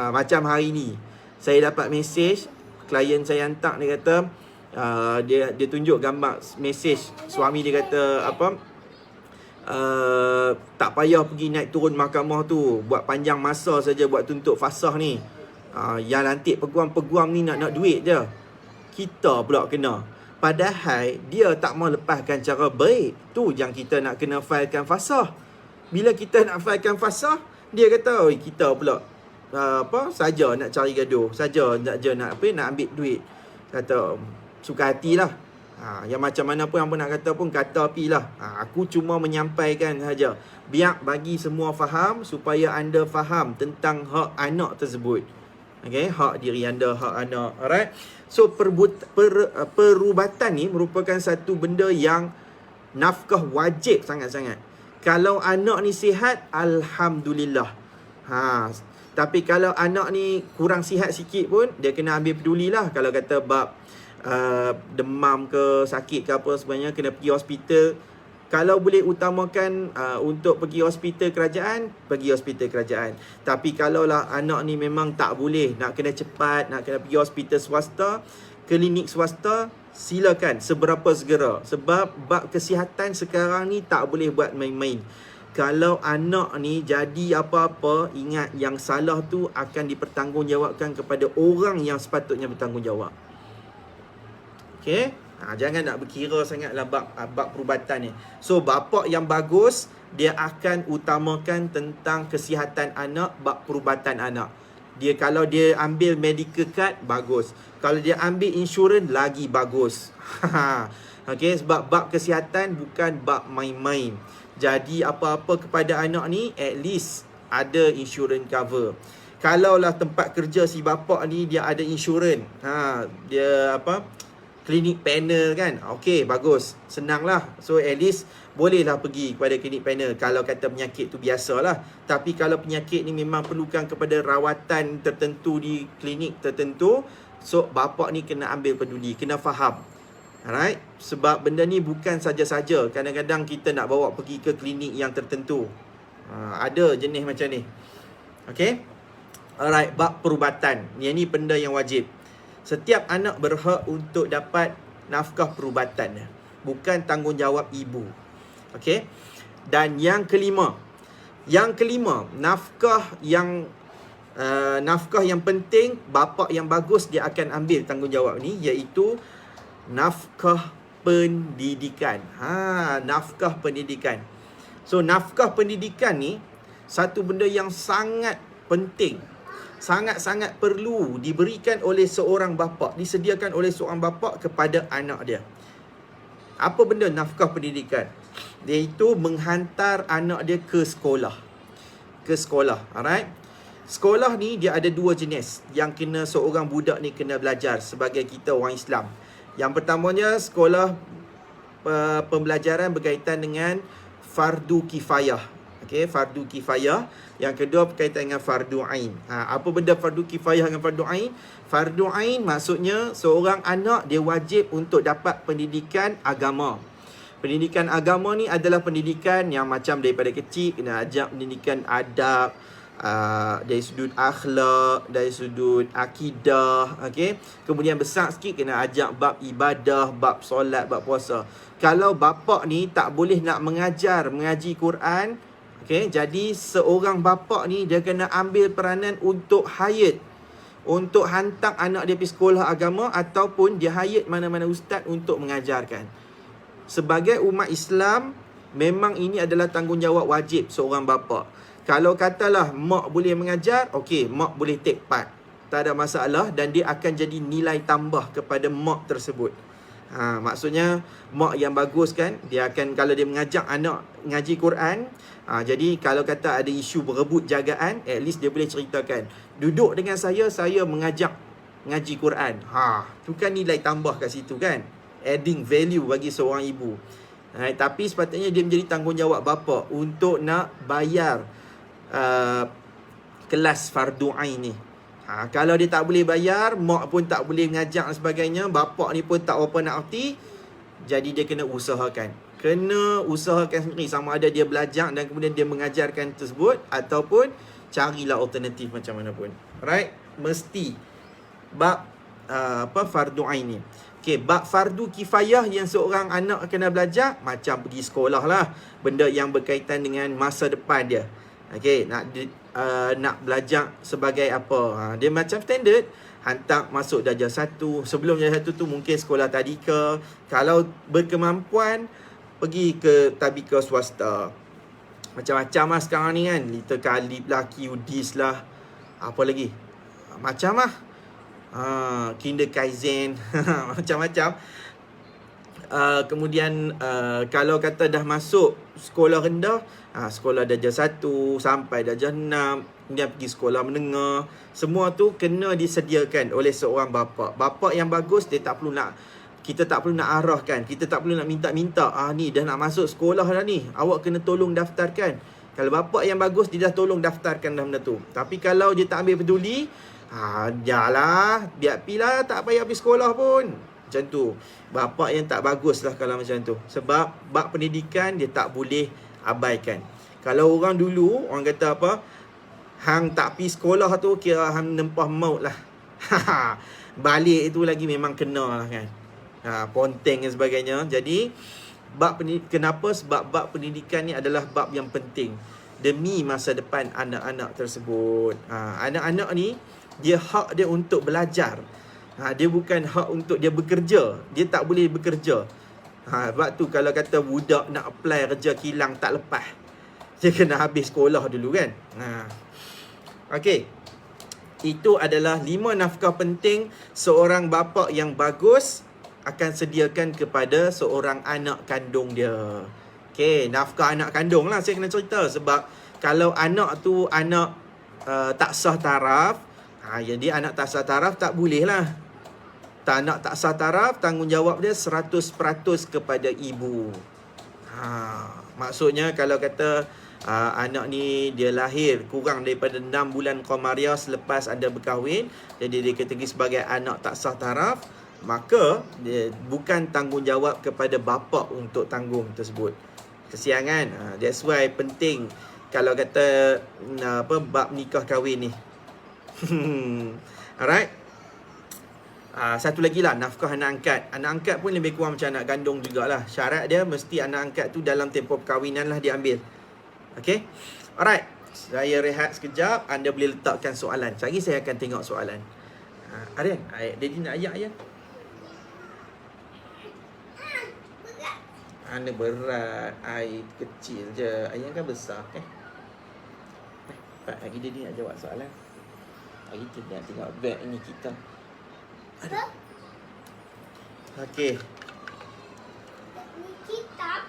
Macam hari ni saya dapat mesej, klien saya hantar, dia kata dia tunjuk gambar mesej suami dia, kata tak payah pergi naik turun mahkamah tu, buat panjang masa saja buat tuntut fasah ni. Yang nanti peguam-peguam ni nak duit je. Kita pula kena. Padahal dia tak mau lepaskan cara baik. Tu yang kita nak kena filekan fasah. Bila kita nak filekan fasah, dia kata kita pula saja nak cari gaduh, saja nak ambil duit. Kata suka hatilah. Yang macam mana pun yang pun nak kata pun kata apilah. Aku cuma menyampaikan saja. Biar bagi semua faham, supaya anda faham tentang hak anak tersebut. Okay, hak diri anda, hak anak. Alright. So perubatan ni merupakan satu benda yang nafkah wajib sangat-sangat. Kalau anak ni sihat, alhamdulillah. Tapi kalau anak ni kurang sihat sikit pun, dia kena ambil pedulilah. Kalau kata bab demam ke, sakit ke apa sebenarnya, kena pergi hospital. Kalau boleh utamakan untuk pergi hospital kerajaan, pergi hospital kerajaan. Tapi kalaulah anak ni memang tak boleh, nak kena cepat, nak kena pergi hospital swasta, klinik swasta, silakan seberapa segera. Sebab bab kesihatan sekarang ni tak boleh buat main-main. Kalau anak ni jadi apa-apa, ingat yang salah tu akan dipertanggungjawabkan kepada orang yang sepatutnya bertanggungjawab. Okay? Jangan nak berkira sangatlah bab perubatan ni. So, bapa yang bagus, dia akan utamakan tentang kesihatan anak, bab perubatan anak. Kalau dia ambil medical card, bagus. Kalau dia ambil insurans, lagi bagus. Okay, sebab bab kesihatan bukan bab main-main. Jadi apa-apa kepada anak ni, at least ada insurance cover. Kalaulah tempat kerja si bapa ni dia ada insurans, dia klinik panel kan, okey, bagus, senanglah. So at least bolehlah pergi kepada klinik panel kalau kata penyakit tu biasalah. Tapi kalau penyakit ni memang perlukan kepada rawatan tertentu di klinik tertentu, so bapa ni kena ambil peduli, kena faham. Alright, sebab benda ni bukan saja-saja. Kadang-kadang kita nak bawa pergi ke klinik yang tertentu. Ada jenis macam ni. Okey. Alright, bab perubatan. Yang ni benda yang wajib. Setiap anak berhak untuk dapat nafkah perubatan. Bukan tanggungjawab ibu. Okey. Dan yang kelima. Nafkah yang penting, bapa yang bagus dia akan ambil tanggungjawab ni, iaitu nafkah pendidikan. Nafkah pendidikan. So nafkah pendidikan ni satu benda yang sangat penting, sangat-sangat perlu diberikan oleh seorang bapa, disediakan oleh seorang bapa kepada anak dia. Apa benda nafkah pendidikan? Iaitu menghantar anak dia ke sekolah. Alright. Sekolah ni dia ada dua jenis yang kena seorang budak ni kena belajar sebagai kita orang Islam. Yang pertamanya sekolah pembelajaran berkaitan dengan fardu kifayah. Okey, fardu kifayah. Yang kedua berkaitan dengan fardu ain. Apa benda fardu kifayah dengan fardu ain? Fardu ain maksudnya seorang anak dia wajib untuk dapat pendidikan agama. Pendidikan agama ni adalah pendidikan yang macam daripada kecil kena ajak pendidikan adab, dari sudut akhlak, dari sudut akidah, okey. Kemudian besar sikit kena ajak bab ibadah, bab solat, bab puasa. Kalau bapa ni tak boleh nak mengaji Quran, okey, jadi seorang bapa ni dia kena ambil peranan untuk hayat, untuk hantar anak dia pergi sekolah agama, ataupun dia hayat mana-mana ustaz untuk mengajarkan. Sebagai umat Islam, memang ini adalah tanggungjawab wajib seorang bapa. Kalau katalah mak boleh mengajar, okey, mak boleh take part, tak ada masalah, dan dia akan jadi nilai tambah kepada mak tersebut. Maksudnya mak yang bagus kan, dia akan, kalau dia mengajak anak ngaji Quran, jadi kalau kata ada isu berebut jagaan, at least dia boleh ceritakan, duduk dengan saya mengajak ngaji Quran. Tu kan nilai tambah kat situ kan, adding value bagi seorang ibu. Tapi sepatutnya dia menjadi tanggungjawab bapa untuk nak bayar kelas fardu ain ni. Kalau dia tak boleh bayar, mak pun tak boleh mengajar dan sebagainya, bapa ni pun tak apa nak erti, jadi dia kena usahakan. Sendiri sama ada dia belajar dan kemudian dia mengajarkan tersebut, ataupun carilah alternatif macam mana pun. Right? Mesti bab fardu ain ni. Okey, bab fardu kifayah yang seorang anak kena belajar, macam pergi sekolah lah, benda yang berkaitan dengan masa depan dia. Okey, nak belajar sebagai apa? Dia macam standard, hantar masuk darjah 1. Sebelum darjah 1 tu mungkin sekolah tadika. Kalau berkemampuan, pergi ke tabika swasta. Macam-macam lah sekarang ni kan. Little Kalib lah, QDIS lah, apa lagi, macam lah, Kinder Kaizen, macam-macam. Kemudian kalau kata dah masuk sekolah rendah, sekolah darjah 1 sampai darjah 6, kemudian pergi sekolah menengah, semua tu kena disediakan oleh seorang bapa. Bapa yang bagus, dia tak perlu nak, kita tak perlu nak arahkan, kita tak perlu nak minta-minta, ni dah nak masuk sekolah dah ni, awak kena tolong daftarkan. Kalau bapa yang bagus, dia dah tolong daftarkan dah benda tu. Tapi kalau dia tak ambil peduli, jalah, biar pilah, tak payah pergi sekolah pun. Macam tu. Bapa yang tak bagus lah kalau macam tu. Sebab bab pendidikan dia tak boleh abaikan. Kalau orang dulu, orang kata apa, hang tak pergi sekolah tu kira hang nempah maut lah. Balik itu lagi memang kena lah kan. Ponteng dan sebagainya. Jadi kenapa? Sebab bab pendidikan ni adalah bab yang penting demi masa depan anak-anak tersebut. Anak-anak ni dia hak dia untuk belajar. Dia bukan hak untuk dia bekerja. Dia tak boleh bekerja. Sebab tu kalau kata budak nak apply kerja kilang tak lepas, dia kena habis sekolah dulu kan. Okey. Itu adalah 5 nafkah penting seorang bapa yang bagus akan sediakan kepada seorang anak kandung dia. Okey, nafkah anak kandung lah saya kena cerita. Sebab kalau anak tu anak tak sah taraf, jadi anak tak sah taraf tak boleh lah. Anak tak sah taraf, tanggungjawab dia 100% kepada ibu. Maksudnya kalau kata anak ni dia lahir kurang daripada 6 bulan Qamariah selepas anda berkahwin, jadi dia kategori sebagai anak tak sah taraf, maka dia bukan tanggungjawab kepada bapa untuk tanggung tersebut. Kesiangan. That's why penting kalau kata bab nikah kahwin ni. Alright. Satu lagi lah, nafkah anak angkat. Anak angkat pun lebih kurang macam anak kandung jugalah. Syarat dia mesti anak angkat tu dalam tempoh perkahwinan lah diambil. Okay. Alright. Saya rehat sekejap. Anda boleh letakkan soalan. Sekejap lagi saya akan tengok soalan. Aryan, Daddy nak ayak Aryan. Anda berat. Air kecil je. Aryan kan besar. Pak, lagi Daddy nak jawab soalan. Hari kita nak tengok beg ni kita. Aduh. Okey. Ni kitab.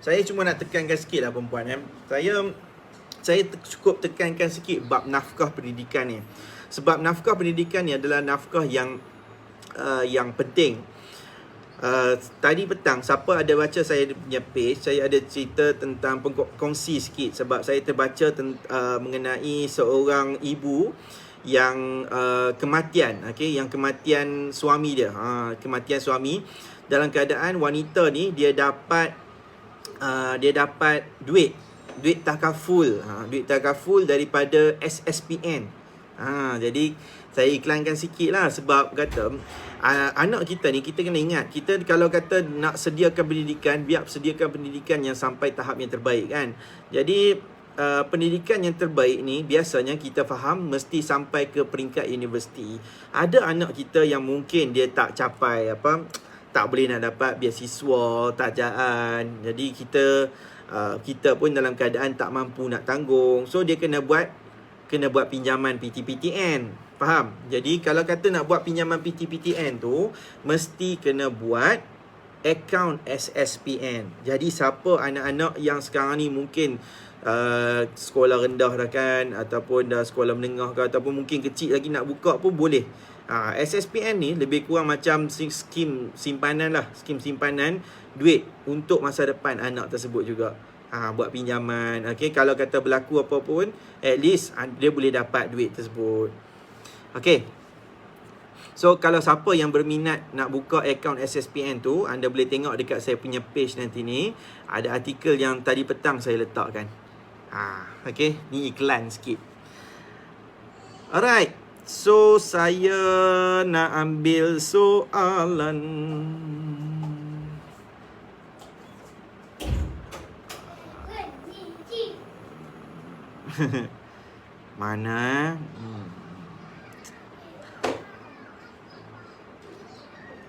Saya cuma nak tekankan sikit lah perempuan. Saya cukup tekankan sikit bab nafkah pendidikan ni. Sebab nafkah pendidikan ni adalah nafkah yang penting. Tadi petang siapa ada baca saya punya page, saya ada cerita tentang kongsi sikit. Sebab saya terbaca mengenai seorang ibu yang kematian, yang kematian suami dia. Kematian suami dalam keadaan wanita ni dia dapat duit takaful, duit takaful daripada SSPN. Jadi saya iklankan sikit lah. Sebab kata anak kita ni, kita kena ingat, kita kalau kata nak sediakan pendidikan, biar sediakan pendidikan yang sampai tahap yang terbaik kan. Jadi pendidikan yang terbaik ni biasanya kita faham mesti sampai ke peringkat universiti. Ada anak kita yang mungkin dia tak capai tak boleh nak dapat beasiswa, tajaan. Jadi kita pun dalam keadaan tak mampu nak tanggung. So dia kena buat pinjaman PTPTN. Faham? Jadi kalau kata nak buat pinjaman PTPTN tu, mesti kena buat akaun SSPN. Jadi siapa anak-anak yang sekarang ni mungkin sekolah rendah dah kan, ataupun dah sekolah menengah ke, ataupun mungkin kecil lagi nak buka pun boleh. SSPN ni lebih kurang macam skim simpanan lah, skim simpanan duit untuk masa depan anak tersebut juga. Buat pinjaman. Okay, kalau kata berlaku apa pun, at least dia boleh dapat duit tersebut. Okay. So kalau siapa yang berminat nak buka akaun SSPN tu, anda boleh tengok dekat saya punya page nanti ni. Ada artikel yang tadi petang saya letakkan. Okay, ni iklan sikit. Alright. So saya nak ambil soalan. Mana?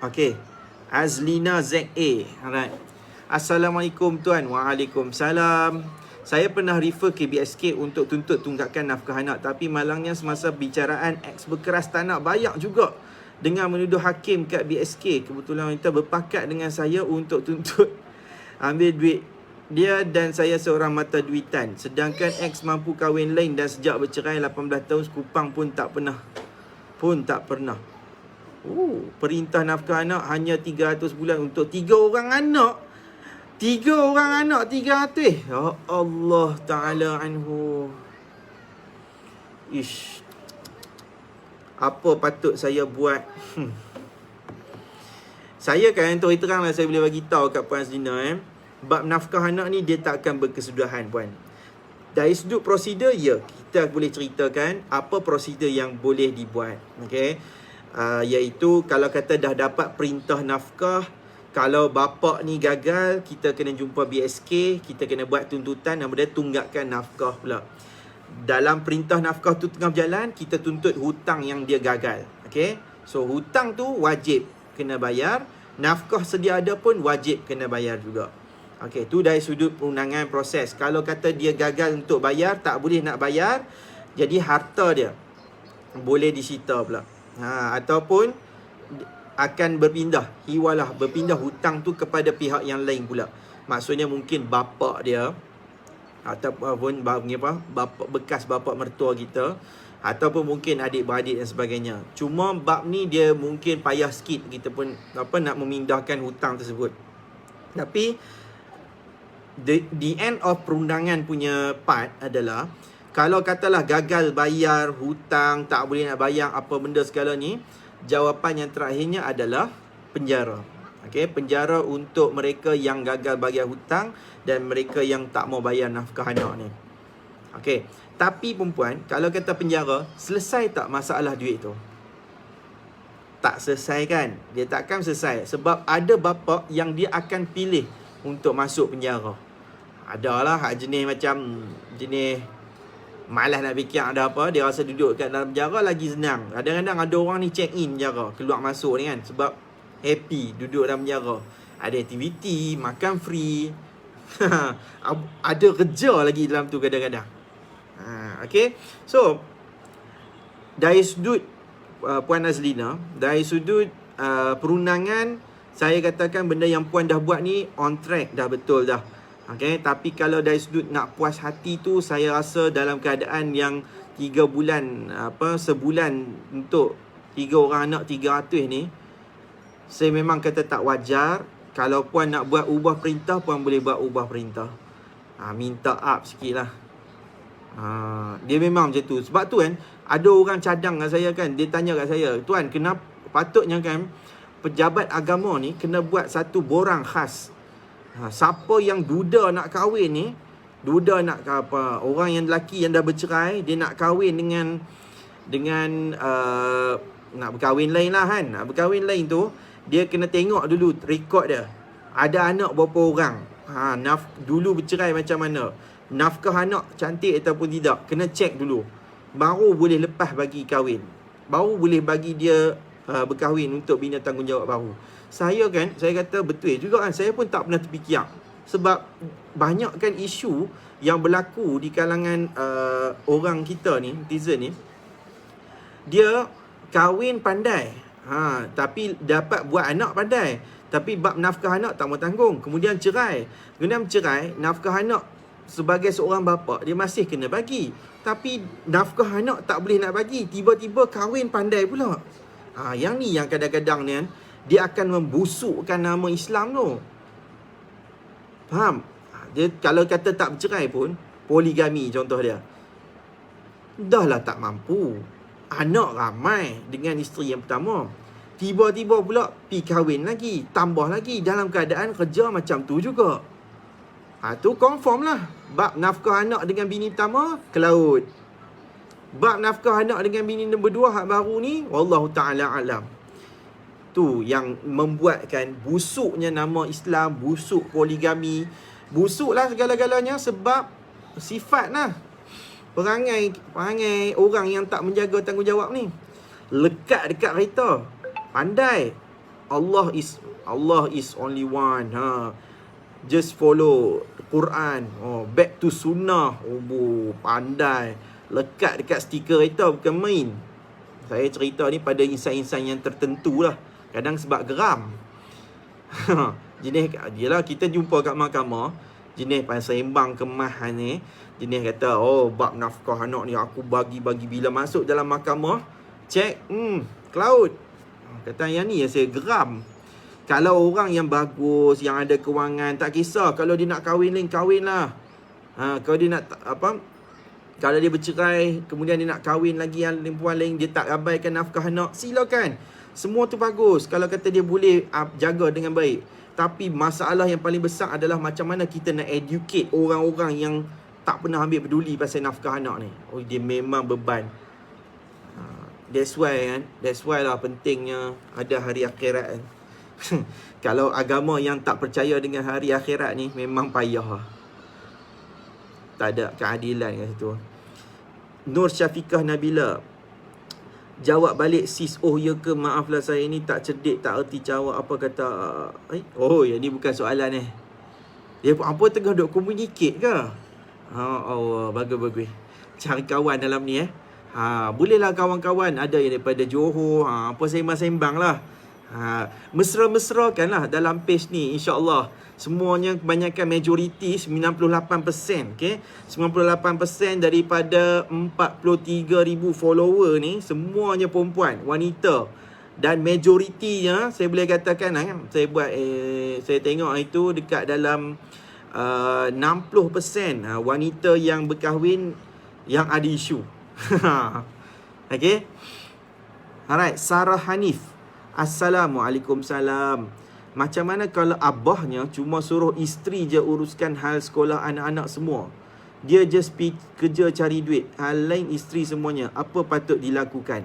Okey. Azlina ZA. Alright. Assalamualaikum tuan. Waalaikumsalam. Saya pernah refer ke BSK untuk tuntut tunggakan nafkah anak, tapi malangnya semasa bicaraan ex berkeras tak nak bayar juga. Dengan menuduh hakim kat BSK, kebetulan wanita berpakat dengan saya untuk tuntut ambil duit dia dan saya seorang mata duitan. Sedangkan ex mampu kahwin lain dan sejak bercerai 18 tahun sekupang pun tak pernah. Perintah nafkah anak hanya 300 bulan untuk 3 orang anak. 3 orang anak 300. Ya Allah Ta'ala anhu. Ish. Apa patut saya buat? Saya kan terus terang lah saya boleh bagi tahu kat Puan Azlina bab nafkah anak ni dia tak akan berkesudahan puan. Dari sudut prosedur, ya, kita boleh ceritakan apa prosedur yang boleh dibuat. Okey. Iaitu kalau kata dah dapat perintah nafkah, kalau bapa ni gagal, kita kena jumpa BSK, kita kena buat tuntutan, nama dia tunggakan nafkah pula. Dalam perintah nafkah tu tengah berjalan, kita tuntut hutang yang dia gagal. Okey. So hutang tu wajib kena bayar, nafkah sedia ada pun wajib kena bayar juga. Okey, tu dari sudut perundangan proses. Kalau kata dia gagal untuk bayar, tak boleh nak bayar, Jadi harta dia boleh disita pula. Ataupun akan berpindah, hiwalah, berpindah hutang tu kepada pihak yang lain pula. Maksudnya mungkin bapa dia ataupun bapa bekas bapa mertua kita, ataupun mungkin adik-beradik dan sebagainya. Cuma bab ni dia mungkin payah sikit kita pun nak memindahkan hutang tersebut. Tapi the end of perundangan punya part adalah, kalau katalah gagal bayar hutang, tak boleh nak bayar apa benda segala ni, jawapan yang terakhirnya adalah penjara. Okey, penjara untuk mereka yang gagal bayar hutang dan mereka yang tak mau bayar nafkah anak ni. Okey, tapi perempuan, kalau kata penjara, selesai tak masalah duit tu? Tak selesai kan? Dia takkan selesai. Sebab ada bapa yang dia akan pilih untuk masuk penjara. Adalah hak jenis macam jenis malas nak fikir ada apa, dia rasa duduk kat dalam penjara lagi senang. Kadang-kadang ada orang ni check in penjara, keluar masuk ni kan, sebab happy duduk dalam penjara. Ada aktiviti, makan free. Ada kerja lagi dalam tu kadang-kadang. Okay, so dari sudut Puan Azlina, dari sudut perundangan, saya katakan benda yang Puan dah buat ni on track, dah betul dah. Okay, tapi kalau dari sudut nak puas hati tu, saya rasa dalam keadaan yang 3 bulan, sebulan untuk 3 orang anak 300 ni, saya memang kata tak wajar. Kalau Puan nak buat ubah perintah, Puan boleh buat ubah perintah. Minta up sikit lah. Dia memang macam tu. Sebab tu kan, ada orang cadang kat saya kan, dia tanya kat saya, Tuan, kenapa patutnya kan pejabat agama ni kena buat satu borang khas. Siapa yang duda nak kahwin ni, duda nak orang yang lelaki yang dah bercerai, dia nak kahwin dengan nak berkahwin lain lah kan. Nak berkahwin lain tu, dia kena tengok dulu rekod dia. Ada anak berapa orang, dulu bercerai macam mana, nafkah anak cantik ataupun tidak, kena check dulu. Baru boleh lepas bagi kahwin, baru boleh bagi dia berkahwin untuk bina tanggungjawab baru. Saya kata betul juga kan. Saya pun tak pernah terfikir. Sebab banyak kan isu yang berlaku di kalangan orang kita ni, netizen ni. Dia kahwin pandai, tapi dapat buat anak pandai, tapi bab nafkah anak tak mau tanggung. Kemudian cerai. Kemudian cerai, nafkah anak sebagai seorang bapa, dia masih kena bagi. Tapi nafkah anak tak boleh nak bagi. Tiba-tiba kahwin pandai pula. Yang ni yang kadang-kadang ni kan, dia akan membusukkan nama Islam tu. Faham? Dia kalau kata tak bercerai pun, poligami contoh dia, dah lah tak mampu, anak ramai dengan isteri yang pertama, tiba-tiba pula pi kahwin lagi, tambah lagi dalam keadaan kerja macam tu juga. Tu confirm lah. Bab nafkah anak dengan bini pertama ke laut. Bab nafkah anak dengan bini nombor 2 hak baru ni, wallahu ta'ala alam. Tu yang membuatkan busuknya nama Islam, busuk poligami, busuklah segala-galanya sebab sifat lah. Perangai orang yang tak menjaga tanggungjawab ni. Lekat dekat kereta, pandai. Allah is only one. Just follow Quran. Back to sunnah. Pandai. Lekat dekat stiker kereta, bukan main. Saya cerita ni pada insan-insan yang tertentu lah. Kadang sebab geram. Jenis, yelah kita jumpa kat mahkamah, jenis sembang kemahan ni, jenis kata, bab nafkah anak ni aku bagi bila masuk dalam mahkamah, check, cloud. Kata yang ni yang saya geram. Kalau orang yang bagus, yang ada kewangan, tak kisah. Kalau dia nak kahwin lain, kahwin lah. Kalau dia nak kalau dia bercerai, kemudian dia nak kahwin lagi yang perempuan lain, dia tak abaikan nafkah anak, silakan. Semua tu bagus kalau kata dia boleh jaga dengan baik. Tapi masalah yang paling besar adalah macam mana kita nak educate orang-orang yang tak pernah ambil peduli pasal nafkah anak ni. Dia memang beban. That's why lah pentingnya ada hari akhirat kan. Kalau agama yang tak percaya dengan hari akhirat ni, memang payah lah. Tak ada keadilan kat situ. Nur Syafiqah Nabila jawab balik, sis, ya ke, maaflah saya ni tak cerdik, tak erti jawab apa kata. Yang ni bukan soalan Dia apa tengah duk communicate ke? Allah, bagus. cari kawan dalam ni bolehlah kawan-kawan ada yang daripada Johor, apa sembang-sembang lah. Mesra-mesrakan lah dalam page ni, insya-Allah. Semuanya kebanyakan majoriti 98%, okey. 98% daripada 43,000 follower ni semuanya perempuan, wanita. Dan majoritinya saya boleh katakan saya tengok itu dekat dalam 60% wanita yang berkahwin yang ada isu. Okay. Alright, Sarah Hanif. Assalamualaikum salam. Macam mana kalau abahnya cuma suruh isteri je uruskan hal sekolah anak-anak semua? Dia just kerja cari duit. Hal lain isteri semuanya. Apa patut dilakukan?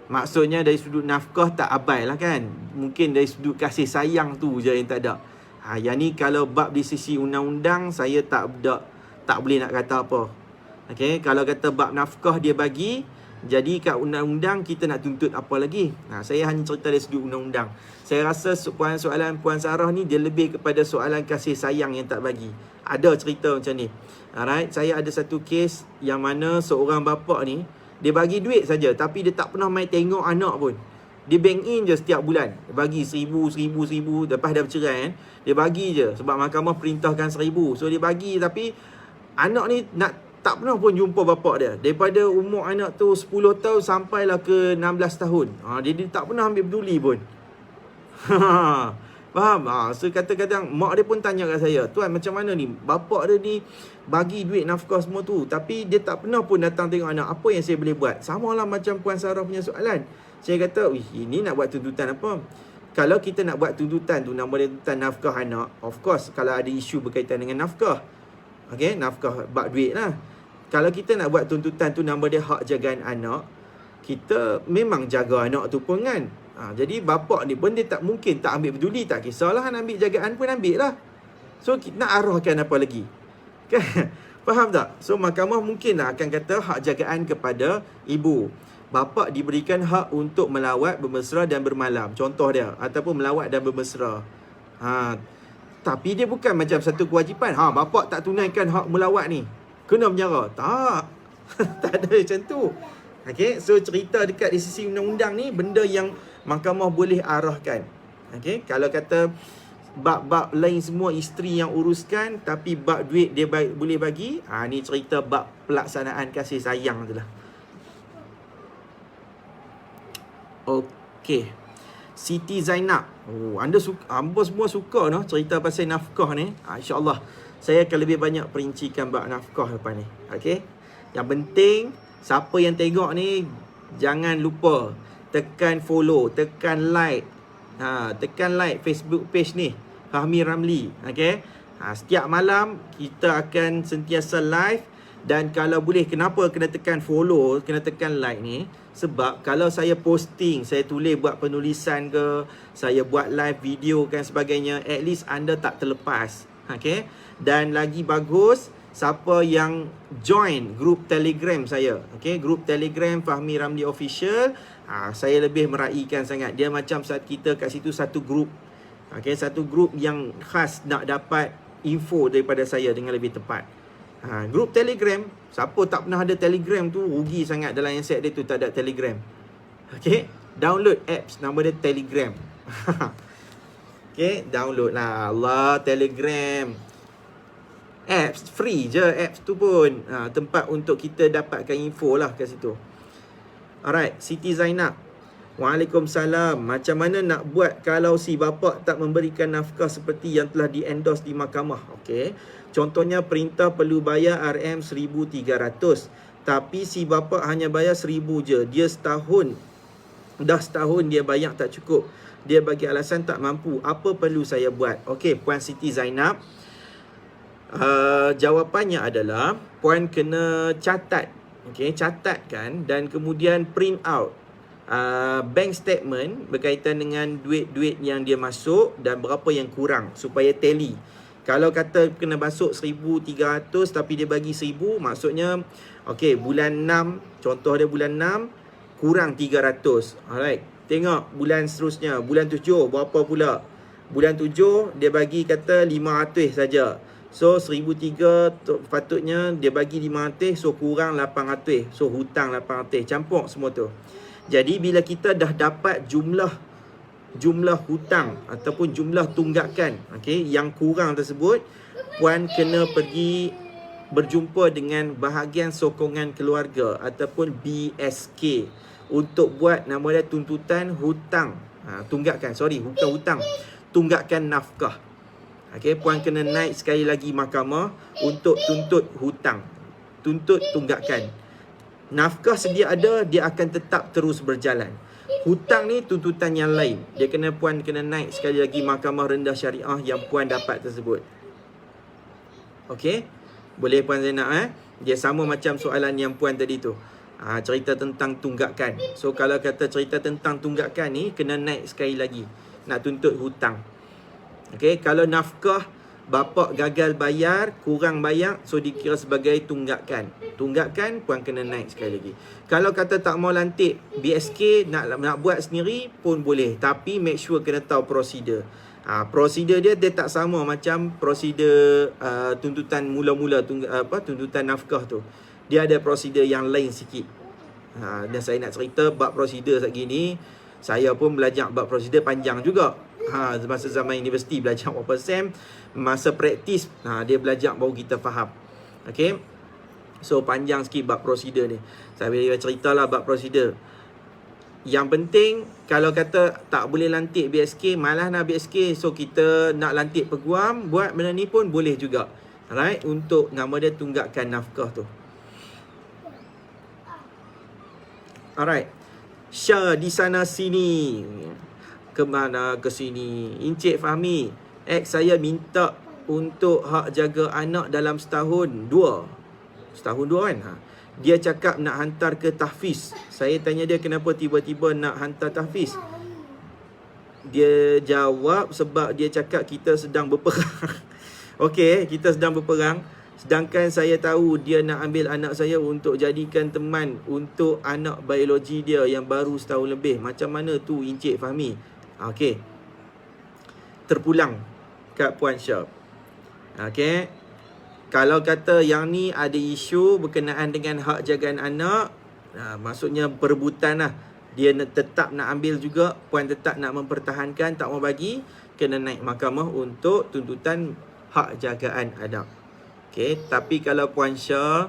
Maksudnya dari sudut nafkah tak abai lah kan. Mungkin dari sudut kasih sayang tu je yang tak ada. Yang ni kalau bab di sisi undang-undang saya tak boleh nak kata apa. Okay, kalau kata bab nafkah dia bagi, jadi kat undang-undang kita nak tuntut apa lagi? Saya hanya cerita dari sudut undang-undang. Saya rasa soalan Puan Sarah ni dia lebih kepada soalan kasih sayang yang tak bagi. Ada cerita macam ni. Alright, saya ada satu kes yang mana seorang bapa ni dia bagi duit saja tapi dia tak pernah mai tengok anak pun. Dia bank in je setiap bulan. Dia bagi 1,000 lepas dah bercerai kan. Dia bagi je sebab mahkamah perintahkan 1,000. So dia bagi tapi anak ni tak pernah pun jumpa bapak dia. Daripada umur anak tu 10 tahun sampailah ke 16 tahun. Dia tak pernah ambil peduli pun. Faham? So kadang-kadang mak dia pun tanya kat saya, "Tuan, macam mana ni? Bapak dia ni bagi duit nafkah semua tu, tapi dia tak pernah pun datang tengok anak. Apa yang saya boleh buat?" Sama lah macam Puan Sarah punya soalan. Saya kata, ini nak buat tuntutan apa? Kalau kita nak buat tuntutan tu, nama dia tuntutan nafkah anak, of course, kalau ada isu berkaitan dengan nafkah. Okay, nafkah bak duit lah. Kalau kita nak buat tuntutan tu, nama dia hak jagaan anak, kita memang jaga anak tu pun kan. Jadi bapak ni pun dia tak mungkin tak ambil peduli, tak kisahlah nak ambil jagaan pun ambil lah. So kita nak arahkan apa lagi? Kan? Faham tak? So mahkamah mungkinlah akan kata hak jagaan kepada ibu. Bapa diberikan hak untuk melawat, bermesra dan bermalam. Contoh dia. Ataupun melawat dan bermesra. Tapi dia bukan macam satu kewajipan. Bapa tak tunaikan hak melawat ni, kena penjara. Tak. Tak ada macam tu. Okay. So cerita dekat di sisi undang-undang ni, benda yang mahkamah boleh arahkan. Okay. Kalau kata bab-bab lain semua isteri yang uruskan, tapi bab duit dia boleh bagi, ni cerita bab pelaksanaan kasih sayang tu lah. Okey. Siti Zainab. Anda semua suka cerita pasal nafkah ni. InsyaAllah saya akan lebih banyak perincikan bab nafkah lepas ni. Okey. Yang penting siapa yang tengok ni jangan lupa tekan follow, tekan like. Tekan like Facebook page ni, Fahmi Ramli. Okey. Setiap malam kita akan sentiasa live. Dan kalau boleh, kenapa kena tekan follow, kena tekan like ni? Sebab kalau saya posting, saya tulis buat penulisan ke, saya buat live video dan sebagainya, at least anda tak terlepas. Okay? Dan lagi bagus, siapa yang join grup Telegram saya, okay? Grup Telegram Fahmi Ramli Official, saya lebih meraihkan sangat. Dia macam saat kita kat situ satu grup. Okay? Satu grup yang khas nak dapat info daripada saya dengan lebih tepat. Grup Telegram, siapa tak pernah ada Telegram tu rugi sangat dalam handset dia tu tak ada Telegram. Okay, download apps nama dia Telegram. Okay, download lah Allah Telegram. Apps free je, apps tu pun tempat untuk kita dapatkan info lah kat situ. Alright, Siti Zainab. Waalaikumsalam. Macam mana nak buat kalau si bapa tak memberikan nafkah seperti yang telah di-endorse di mahkamah? Okey. Contohnya perintah perlu bayar RM 1,300. Tapi si bapa hanya bayar 1,000 je. Dia dah setahun dia bayar tak cukup. Dia bagi alasan tak mampu. Apa perlu saya buat? Okey, Puan Siti Zainab. Jawapannya adalah puan kena catat. Okey, catatkan dan kemudian print out bank statement berkaitan dengan duit-duit yang dia masuk dan berapa yang kurang supaya tally. Kalau kata kena masuk 1,300 tapi dia bagi 1,000, maksudnya okey, bulan 6, contoh dia bulan 6 kurang 300. Alright. Tengok bulan seterusnya, bulan 7 berapa pula? Bulan 7 dia bagi kata 500 saja. So 1,300 patutnya dia bagi 500, so kurang 800. So hutang 800, campur semua tu. Jadi bila kita dah dapat jumlah hutang ataupun jumlah tunggakan, okey, yang kurang tersebut, puan kena pergi berjumpa dengan bahagian sokongan keluarga ataupun BSK untuk buat nama dia tuntutan hutang. Tunggakan, bukan hutang. Tunggakan nafkah. Okey, puan kena naik sekali lagi mahkamah untuk tuntut hutang. Tuntut tunggakan. Nafkah sedia ada, dia akan tetap terus berjalan. Hutang ni tuntutan yang lain. Puan kena naik sekali lagi mahkamah rendah syariah yang puan dapat tersebut. Okey? Boleh Puan Zainab Dia sama macam soalan yang puan tadi tu. Cerita tentang tunggakan. So kalau kata cerita tentang tunggakan ni, kena naik sekali lagi. Nak tuntut hutang. Okey, kalau nafkah bapa gagal bayar, kurang bayar, so dikira sebagai tunggakan. Tunggakan puan kena naik sekali lagi. Kalau kata tak mau lantik BSK, nak buat sendiri pun boleh, tapi make sure kena tahu prosedur. Prosedur dia tak sama macam prosedur tuntutan mula-mula tuntutan nafkah tu. Dia ada prosedur yang lain sikit. Dan saya nak cerita bab prosedur saat gini, saya pun belajar bab prosedur panjang juga. Masa zaman universiti belajar berapa sem, masa praktis dia belajar baru kita faham. Okey. So panjang sikit bab prosedur ni. Saya boleh ceritalah bab prosedur. Yang penting kalau kata tak boleh lantik BSK, malas nak BSK, so kita nak lantik peguam, buat benda ni pun boleh juga. Alright, untuk nama dia tunggakan nafkah tu. Alright. Syah di sana sini. Kemana ke sini? Encik Fahmi, saya minta untuk hak jaga anak dalam setahun 2 kan? Dia cakap nak hantar ke tahfiz. Saya tanya dia kenapa tiba-tiba nak hantar tahfiz. Dia jawab sebab dia cakap kita sedang berperang. Okey, kita sedang berperang. Sedangkan saya tahu dia nak ambil anak saya untuk jadikan teman untuk anak biologi dia yang baru setahun lebih. Macam mana tu Encik Fahmi? Okey. Terpulang kat Puan Syah. Okey. Kalau kata yang ni ada isu berkenaan dengan hak jagaan anak, maksudnya perebutan lah. Dia tetap nak ambil juga, puan tetap nak mempertahankan, tak mau bagi, kena naik mahkamah untuk tuntutan hak jagaan anak. Okey, tapi kalau Puan Syah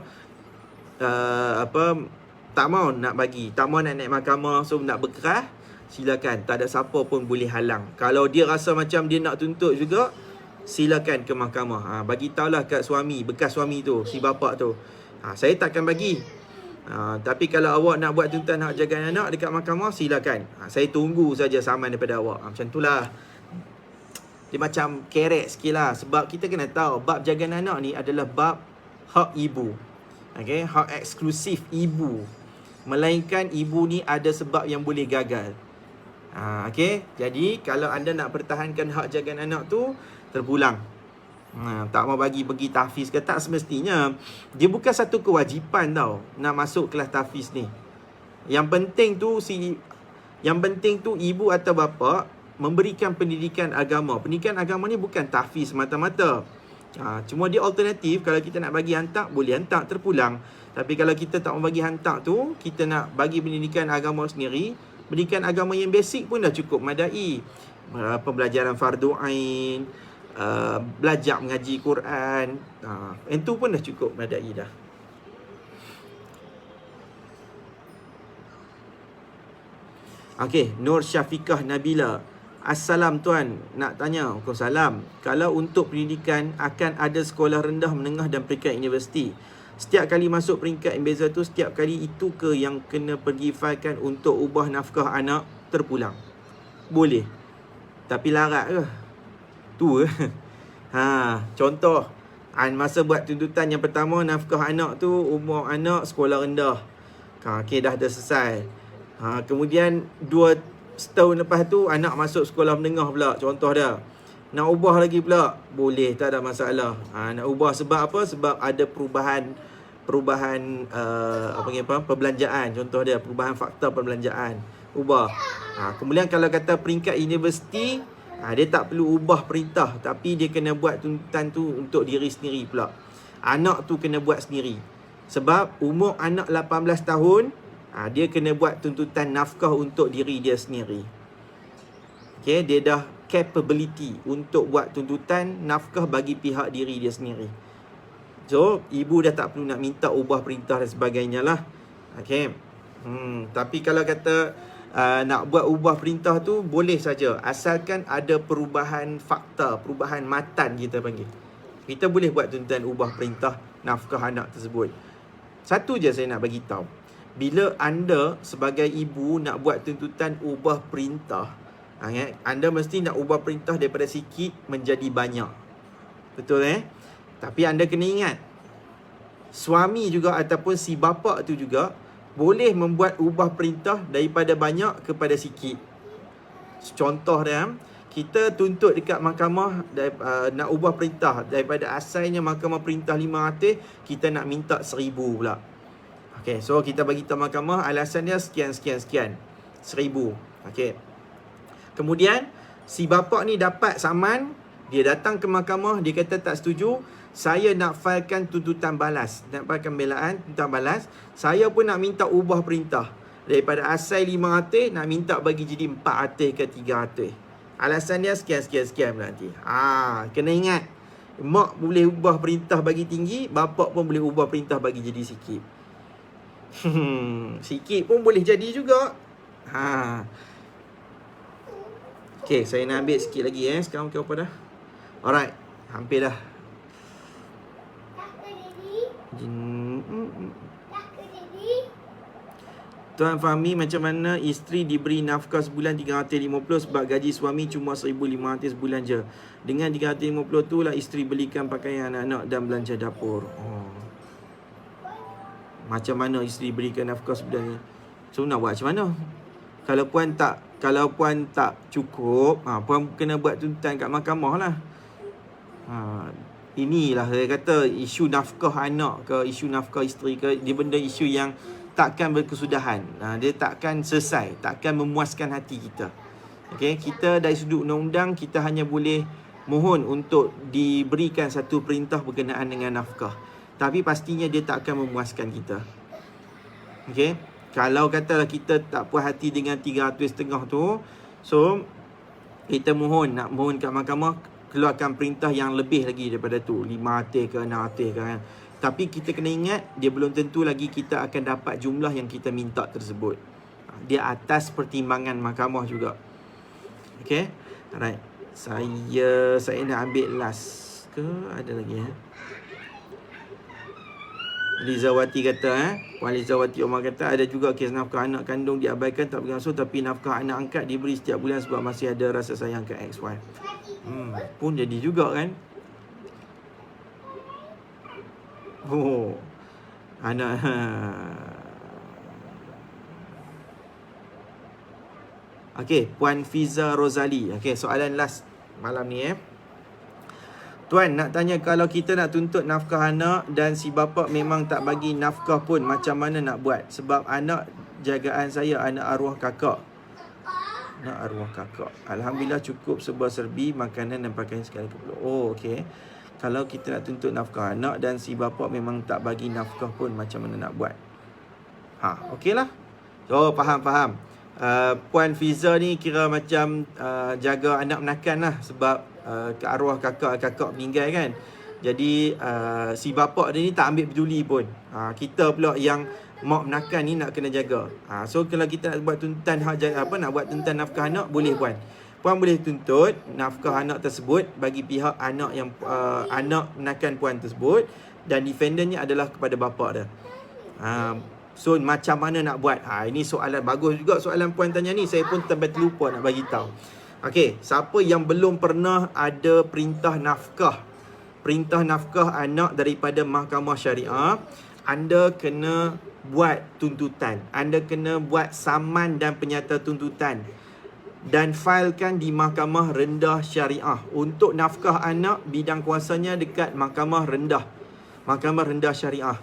tak mau nak bagi, tak mau nak naik mahkamah, so nak berkeras, silakan, tak ada siapa pun boleh halang. Kalau dia rasa macam dia nak tuntut juga, silakan ke mahkamah. Bagi tahulah kat suami, bekas suami tu, si bapa tu. Saya takkan bagi. Tapi kalau awak nak buat tuntutan hak jagaan anak dekat mahkamah, silakan. Saya tunggu saja saman daripada awak. Macam itulah. Dia macam kerek sikit lah. Sebab kita kena tahu, bab jagaan anak ni adalah bab hak ibu. Okay? Hak eksklusif ibu. Melainkan ibu ni ada sebab yang boleh gagal. Okay? Jadi, kalau anda nak pertahankan hak jagaan anak tu, terpulang. Tak mau bagi pergi tahfiz ke, tak semestinya. Dia bukan satu kewajipan tau nak masuk kelas tahfiz ni. Yang penting tu ibu atau bapa memberikan pendidikan agama. Pendidikan agama ni bukan tahfiz mata-mata. Cuma dia alternatif. Kalau kita nak bagi hantar, boleh hantar terpulang. Tapi kalau kita tak mau bagi hantar tu, kita nak bagi pendidikan agama sendiri, pendidikan agama yang basic pun dah cukup madai. Pembelajaran fardu ain, belajar mengaji Quran, itu pun dah cukup madai dah. Okey, Nur Syafiqah Nabila. Assalam tuan, nak tanya. Waalaikumsalam. Kalau untuk pendidikan akan ada sekolah rendah, menengah dan peringkat universiti. Setiap kali masuk peringkat embeza tu, setiap kali itu ke yang kena pergi filekan untuk ubah nafkah anak terpulang? Boleh. Tapi larat ke? Tu ke? Contoh, masa buat tuntutan yang pertama, nafkah anak tu, umur anak sekolah rendah. Okey, dah selesai. Kemudian 2 setahun lepas tu anak masuk sekolah menengah pula, contoh dia. Nak ubah lagi pula, boleh, tak ada masalah. Nak ubah sebab apa? Sebab ada perubahan perbelanjaan, contoh dia, perubahan faktor perbelanjaan. Ubah. Kemudian kalau kata peringkat universiti, Dia tak perlu ubah perintah, tapi dia kena buat tuntutan tu untuk diri sendiri pula. Anak tu kena buat sendiri. Sebab umur anak 18 tahun, dia kena buat tuntutan nafkah untuk diri dia sendiri. Okay, dia dah capability untuk buat tuntutan nafkah bagi pihak diri dia sendiri. So, ibu dah tak perlu nak minta ubah perintah dan sebagainya lah. Okay. Tapi kalau kata nak buat ubah perintah tu, boleh saja. Asalkan ada perubahan fakta, perubahan matan kita panggil. Kita boleh buat tuntutan ubah perintah nafkah anak tersebut. Satu je saya nak bagi tahu. Bila anda sebagai ibu nak buat tuntutan ubah perintah, anda mesti nak ubah perintah daripada sikit menjadi banyak. Betul Tapi anda kena ingat, suami juga ataupun si bapa tu juga boleh membuat ubah perintah daripada banyak kepada sikit. Contoh dia, kita tuntut dekat mahkamah nak ubah perintah daripada asalnya mahkamah perintah 500, kita nak minta 1000 pula. Okay, so kita bagi tahu mahkamah alasan dia sekian 1000. Okay. Kemudian si bapa ni dapat saman, dia datang ke mahkamah, dia kata tak setuju, saya nak filekan tuntutan balas, nak filekan belaan tuntutan balas. Saya pun nak minta ubah perintah daripada asal 500 nak minta bagi jadi 400 ke 300. Alasan dia sekian nanti. Kena ingat, mak boleh ubah perintah bagi tinggi, bapa pun boleh ubah perintah bagi jadi sikit. Sikit pun boleh jadi juga. Okay, saya nak ambil sikit lagi sekarang ke apa dah? Alright, hampir dah. Tuan Fahmi, macam mana isteri diberi nafkah sebulan 350 sebab gaji suami cuma 1,500 sebulan je. Dengan 350 tu lah isteri belikan pakaian anak-anak dan belanja dapur. Macam mana isteri berikan nafkah sebulan ni? So nak buat macam mana? Kalau puan tak cukup, puan kena buat tuntutan kat mahkamah lah. Inilah saya kata isu nafkah anak ke, isu nafkah isteri ke, dia benda isu yang takkan berkesudahan. Dia takkan selesai, takkan memuaskan hati kita. Okay, kita dari sudut undang-undang, kita hanya boleh mohon untuk diberikan satu perintah berkenaan dengan nafkah. Tapi pastinya dia tak akan memuaskan kita. Okay, kalau katalah kita tak puas hati dengan 300.5 tu, so kita nak mohon kat mahkamah keluarkan perintah yang lebih lagi daripada tu, 500 ke 600 ke kan. Tapi kita kena ingat, dia belum tentu lagi kita akan dapat jumlah yang kita minta tersebut. Dia atas pertimbangan mahkamah juga. Okay, alright. Saya nak ambil last ke ada lagi Lizawati kata Puan Lizawati Omar kata ada juga kes nafkah anak kandung diabaikan tak berlangsung, tapi nafkah anak angkat diberi setiap bulan sebab masih ada rasa sayang ke ex-wife. Pun jadi juga kan. Anak Okey, Puan Fiza Rozali. Okey, soalan last malam ni Tuan, nak tanya, kalau kita nak tuntut nafkah anak dan si bapa memang tak bagi nafkah pun, macam mana nak buat? Sebab anak jagaan saya, anak arwah kakak. Anak arwah kakak. Alhamdulillah cukup sebuah serbi, makanan dan pakaian sekali keperluan. Okey. Kalau kita nak tuntut nafkah anak dan si bapa memang tak bagi nafkah pun, macam mana nak buat? Okey lah. So, faham. Puan Fiza ni kira macam jaga anak menakan lah. Sebab ke arwah kakak meninggal kan. Jadi si bapa dia ni tak ambil peduli pun. Kita pula yang mak menakan ni nak kena jaga. So kalau kita nak buat tuntutan nak buat tuntutan nafkah anak, boleh puan. Puan boleh tuntut nafkah anak tersebut bagi pihak anak yang anak menakan puan tersebut, dan defendernya adalah kepada bapa dia. So macam mana nak buat? Ini soalan bagus juga soalan puan tanya ni. Saya pun terlupa nak bagi tahu. Okey, siapa yang belum pernah ada perintah nafkah anak daripada mahkamah syariah, anda kena buat tuntutan. Anda kena buat saman dan penyata tuntutan dan filekan di mahkamah rendah syariah. Untuk nafkah anak, bidang kuasanya dekat mahkamah rendah syariah.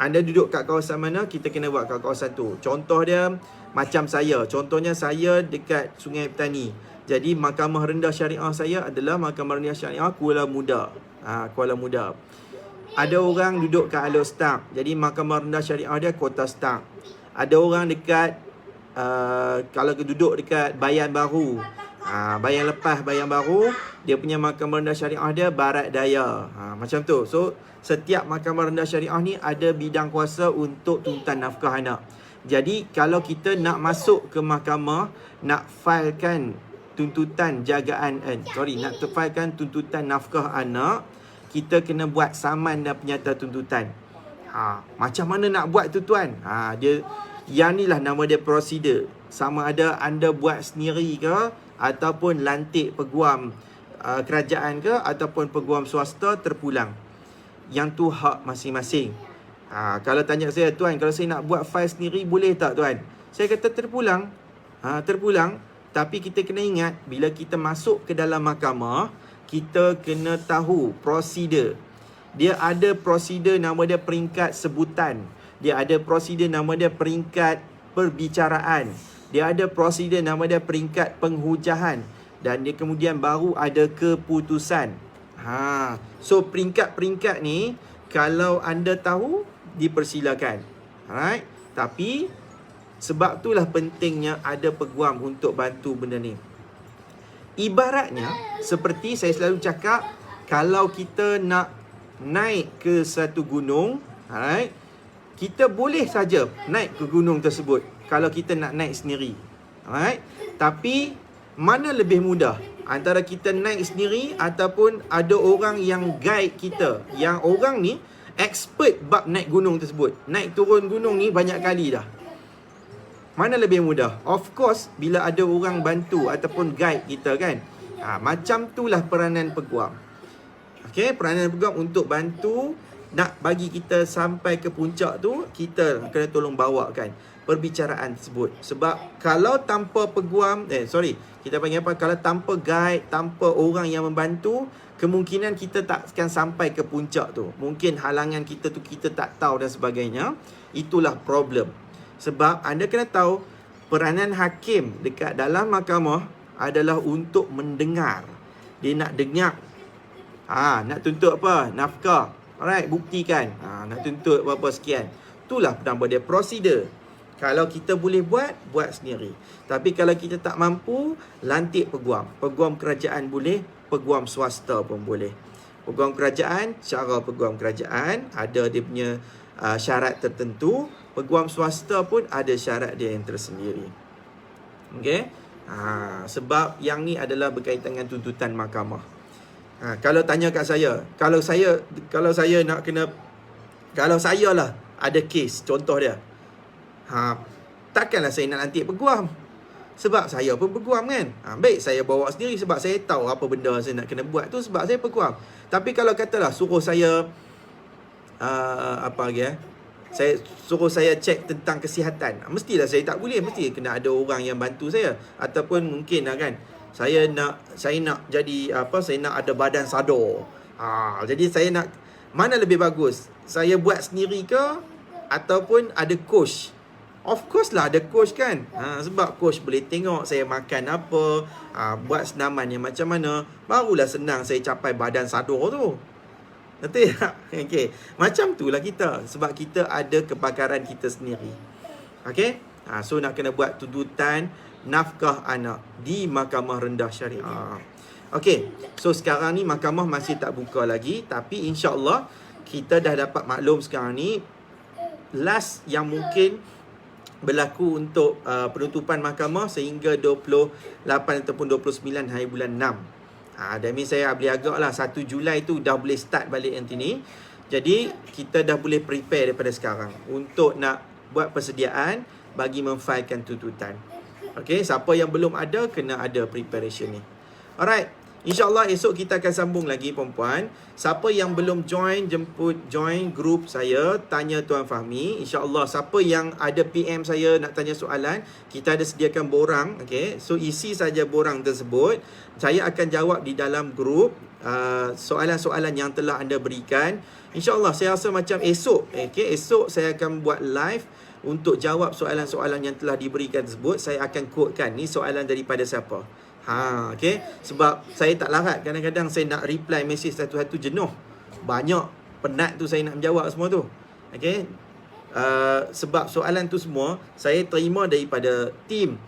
Anda duduk kat kawasan mana, kita kena buat kat kawasan tu. Contoh dia, Macam saya, contohnya saya dekat Sungai Petani. Jadi mahkamah rendah syariah saya adalah mahkamah rendah syariah Kuala Muda. Kuala Muda. Ada orang duduk kat Alor Stark. Jadi mahkamah rendah syariah dia Kota Stark. Ada orang dekat kalau duduk dekat Bayan Baru. Bayan Lepas, Bayan Baru, dia punya mahkamah rendah syariah dia Barat Daya. Macam tu. So setiap mahkamah rendah syariah ni ada bidang kuasa untuk tuntutan nafkah anak. Jadi kalau kita nak masuk ke mahkamah, nak filekan tuntutan nak filekan tuntutan nafkah anak, kita kena buat saman dan penyata tuntutan. Macam mana nak buat tu tuan? Yang ni lah nama dia prosedur. Sama ada anda buat sendiri ke ataupun lantik peguam kerajaan ke ataupun peguam swasta terpulang. Yang tu hak masing-masing. Kalau tanya saya, tuan, kalau saya nak buat file sendiri boleh tak tuan? Saya kata terpulang. Terpulang. Tapi kita kena ingat, bila kita masuk ke dalam mahkamah, kita kena tahu prosedur. Dia ada prosedur nama dia peringkat sebutan. Dia ada prosedur nama dia peringkat perbicaraan. Dia ada prosedur nama dia peringkat penghujahan. Dan dia kemudian baru ada keputusan. So peringkat-peringkat ni, kalau anda tahu, dipersilakan. Alright? Tapi sebab itulah pentingnya ada peguam untuk bantu benda ni. Ibaratnya seperti saya selalu cakap, kalau kita nak naik ke satu gunung, alright, kita boleh saja naik ke gunung tersebut kalau kita nak naik sendiri. Alright? Tapi mana lebih mudah? Antara kita naik sendiri ataupun ada orang yang guide kita. Yang orang ni expert bab naik gunung tersebut. Naik turun gunung ni banyak kali dah. Mana lebih mudah? Of course, bila ada orang bantu ataupun guide kita kan. Macam itulah peranan peguam. Okay, peranan peguam untuk bantu nak bagi kita sampai ke puncak tu, kita kena tolong bawakan perbicaraan tersebut. Sebab kalau tanpa peguam, kita panggil apa? Kalau tanpa guide, tanpa orang yang membantu, kemungkinan kita tak akan sampai ke puncak tu. Mungkin halangan kita tu kita tak tahu dan sebagainya. Itulah problem. Sebab anda kena tahu, peranan hakim dekat dalam mahkamah adalah untuk mendengar. Dia nak dengar. Nak tuntut apa? Nafkah. Alright, buktikan. Nak tuntut berapa sekian. Itulah nama dia prosedur. Kalau kita boleh buat sendiri. Tapi kalau kita tak mampu, lantik peguam. Peguam kerajaan boleh, peguam swasta pun boleh. Peguam kerajaan, cara peguam kerajaan ada dia punya syarat tertentu. Peguam swasta pun ada syarat dia yang tersendiri. Okey? Sebab yang ni adalah berkaitan dengan tuntutan mahkamah. Kalau tanya kat saya, kalau saya nak kena, kalau saya lah ada kes, contoh dia, takkanlah saya nak lantik peguam. Sebab saya pun peguam kan. Baik saya bawa sendiri sebab saya tahu apa benda saya nak kena buat tu, sebab saya peguam. Tapi kalau katalah suruh saya saya suruh saya cek tentang kesihatan, mestilah saya tak boleh, mesti kena ada orang yang bantu saya. Ataupun mungkin kan, saya nak jadi saya nak ada badan sadar. Jadi saya nak, mana lebih bagus? Saya buat sendiri ke ataupun ada coach? Of course lah ada coach kan. Sebab coach boleh tengok saya makan apa, buat senaman yang macam mana, barulah senang saya capai badan sadar tu. Betul tak? Okay. Macam tu lah kita. Sebab kita ada kepakaran kita sendiri. Okay. So nak kena buat tuntutan nafkah anak di Mahkamah Rendah Syariah. Okay. So sekarang ni mahkamah masih tak buka lagi. Tapi insyaAllah kita dah dapat maklum sekarang ni, last yang mungkin berlaku untuk penutupan mahkamah sehingga 28 ataupun 29 hari bulan 6. That means saya boleh agak lah 1 Julai tu dah boleh start balik nanti ni. Jadi kita dah boleh prepare daripada sekarang untuk nak buat persediaan bagi memfilekan tuntutan. Okay, siapa yang belum ada, kena ada preparation ni. Alright, InsyaAllah esok kita akan sambung lagi perempuan. Siapa yang belum join, join grup saya, tanya Tuan Fahmi. InsyaAllah siapa yang ada PM saya nak tanya soalan, kita ada sediakan borang. Okay, so isi saja borang tersebut. Saya akan jawab di dalam grup soalan-soalan yang telah anda berikan. InsyaAllah saya rasa macam esok. Okay, esok saya akan buat live untuk jawab soalan-soalan yang telah diberikan tersebut, saya akan quotekan ni soalan daripada siapa. Okey. Sebab saya tak larat, kadang-kadang saya nak reply mesej satu-satu jenuh. Banyak, penat tu saya nak menjawab semua tu. Okey. Sebab soalan tu semua saya terima daripada tim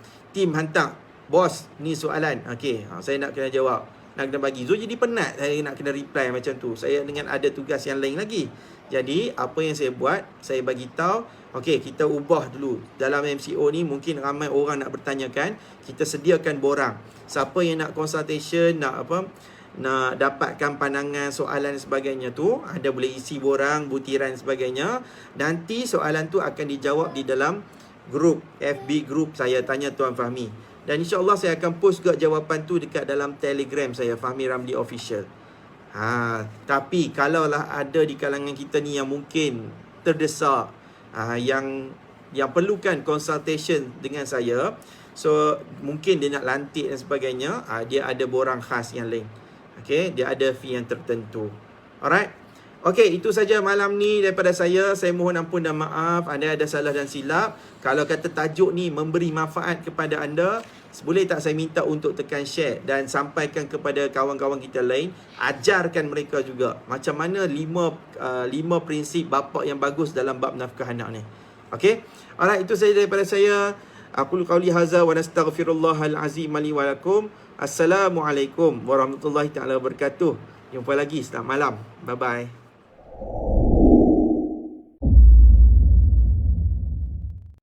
hantar, bos ni soalan, okey, saya nak kena jawab, nak kena bagi. So jadi penat saya nak kena reply macam tu. Saya dengan ada tugas yang lain lagi. Jadi apa yang saya buat, saya bagi tahu, okey, kita ubah dulu. Dalam MCO ni mungkin ramai orang nak bertanyakan, kita sediakan borang. Siapa yang nak consultation, nak dapatkan pandangan soalan dan sebagainya tu, ada boleh isi borang, butiran dan sebagainya. Nanti soalan tu akan dijawab di dalam grup, FB grup saya Tanya Tuan Fahmi. Dan insyaAllah saya akan post juga jawapan tu dekat dalam Telegram saya, Fahmi Ramli Official. Tapi kalaulah ada di kalangan kita ni yang mungkin terdesak, yang perlukan consultation dengan saya, so mungkin dia nak lantik dan sebagainya, dia ada borang khas yang lain. Okay, dia ada fee yang tertentu. Alright. Okay, itu saja malam ni daripada saya. Saya mohon ampun dan maaf anda ada salah dan silap. Kalau kata tajuk ni memberi manfaat kepada anda, boleh tak saya minta untuk tekan share dan sampaikan kepada kawan-kawan kita lain. Ajarkan mereka juga macam mana 5 prinsip bapa yang bagus dalam bab nafkah anak ni. Okay. Alright, itu saja daripada saya. Aqulu qauli hadza wa nastaghfirullahal azim li wa lakum. Assalamualaikum warahmatullahi taala wabarakatuh. Jumpa lagi, selamat malam. Bye bye.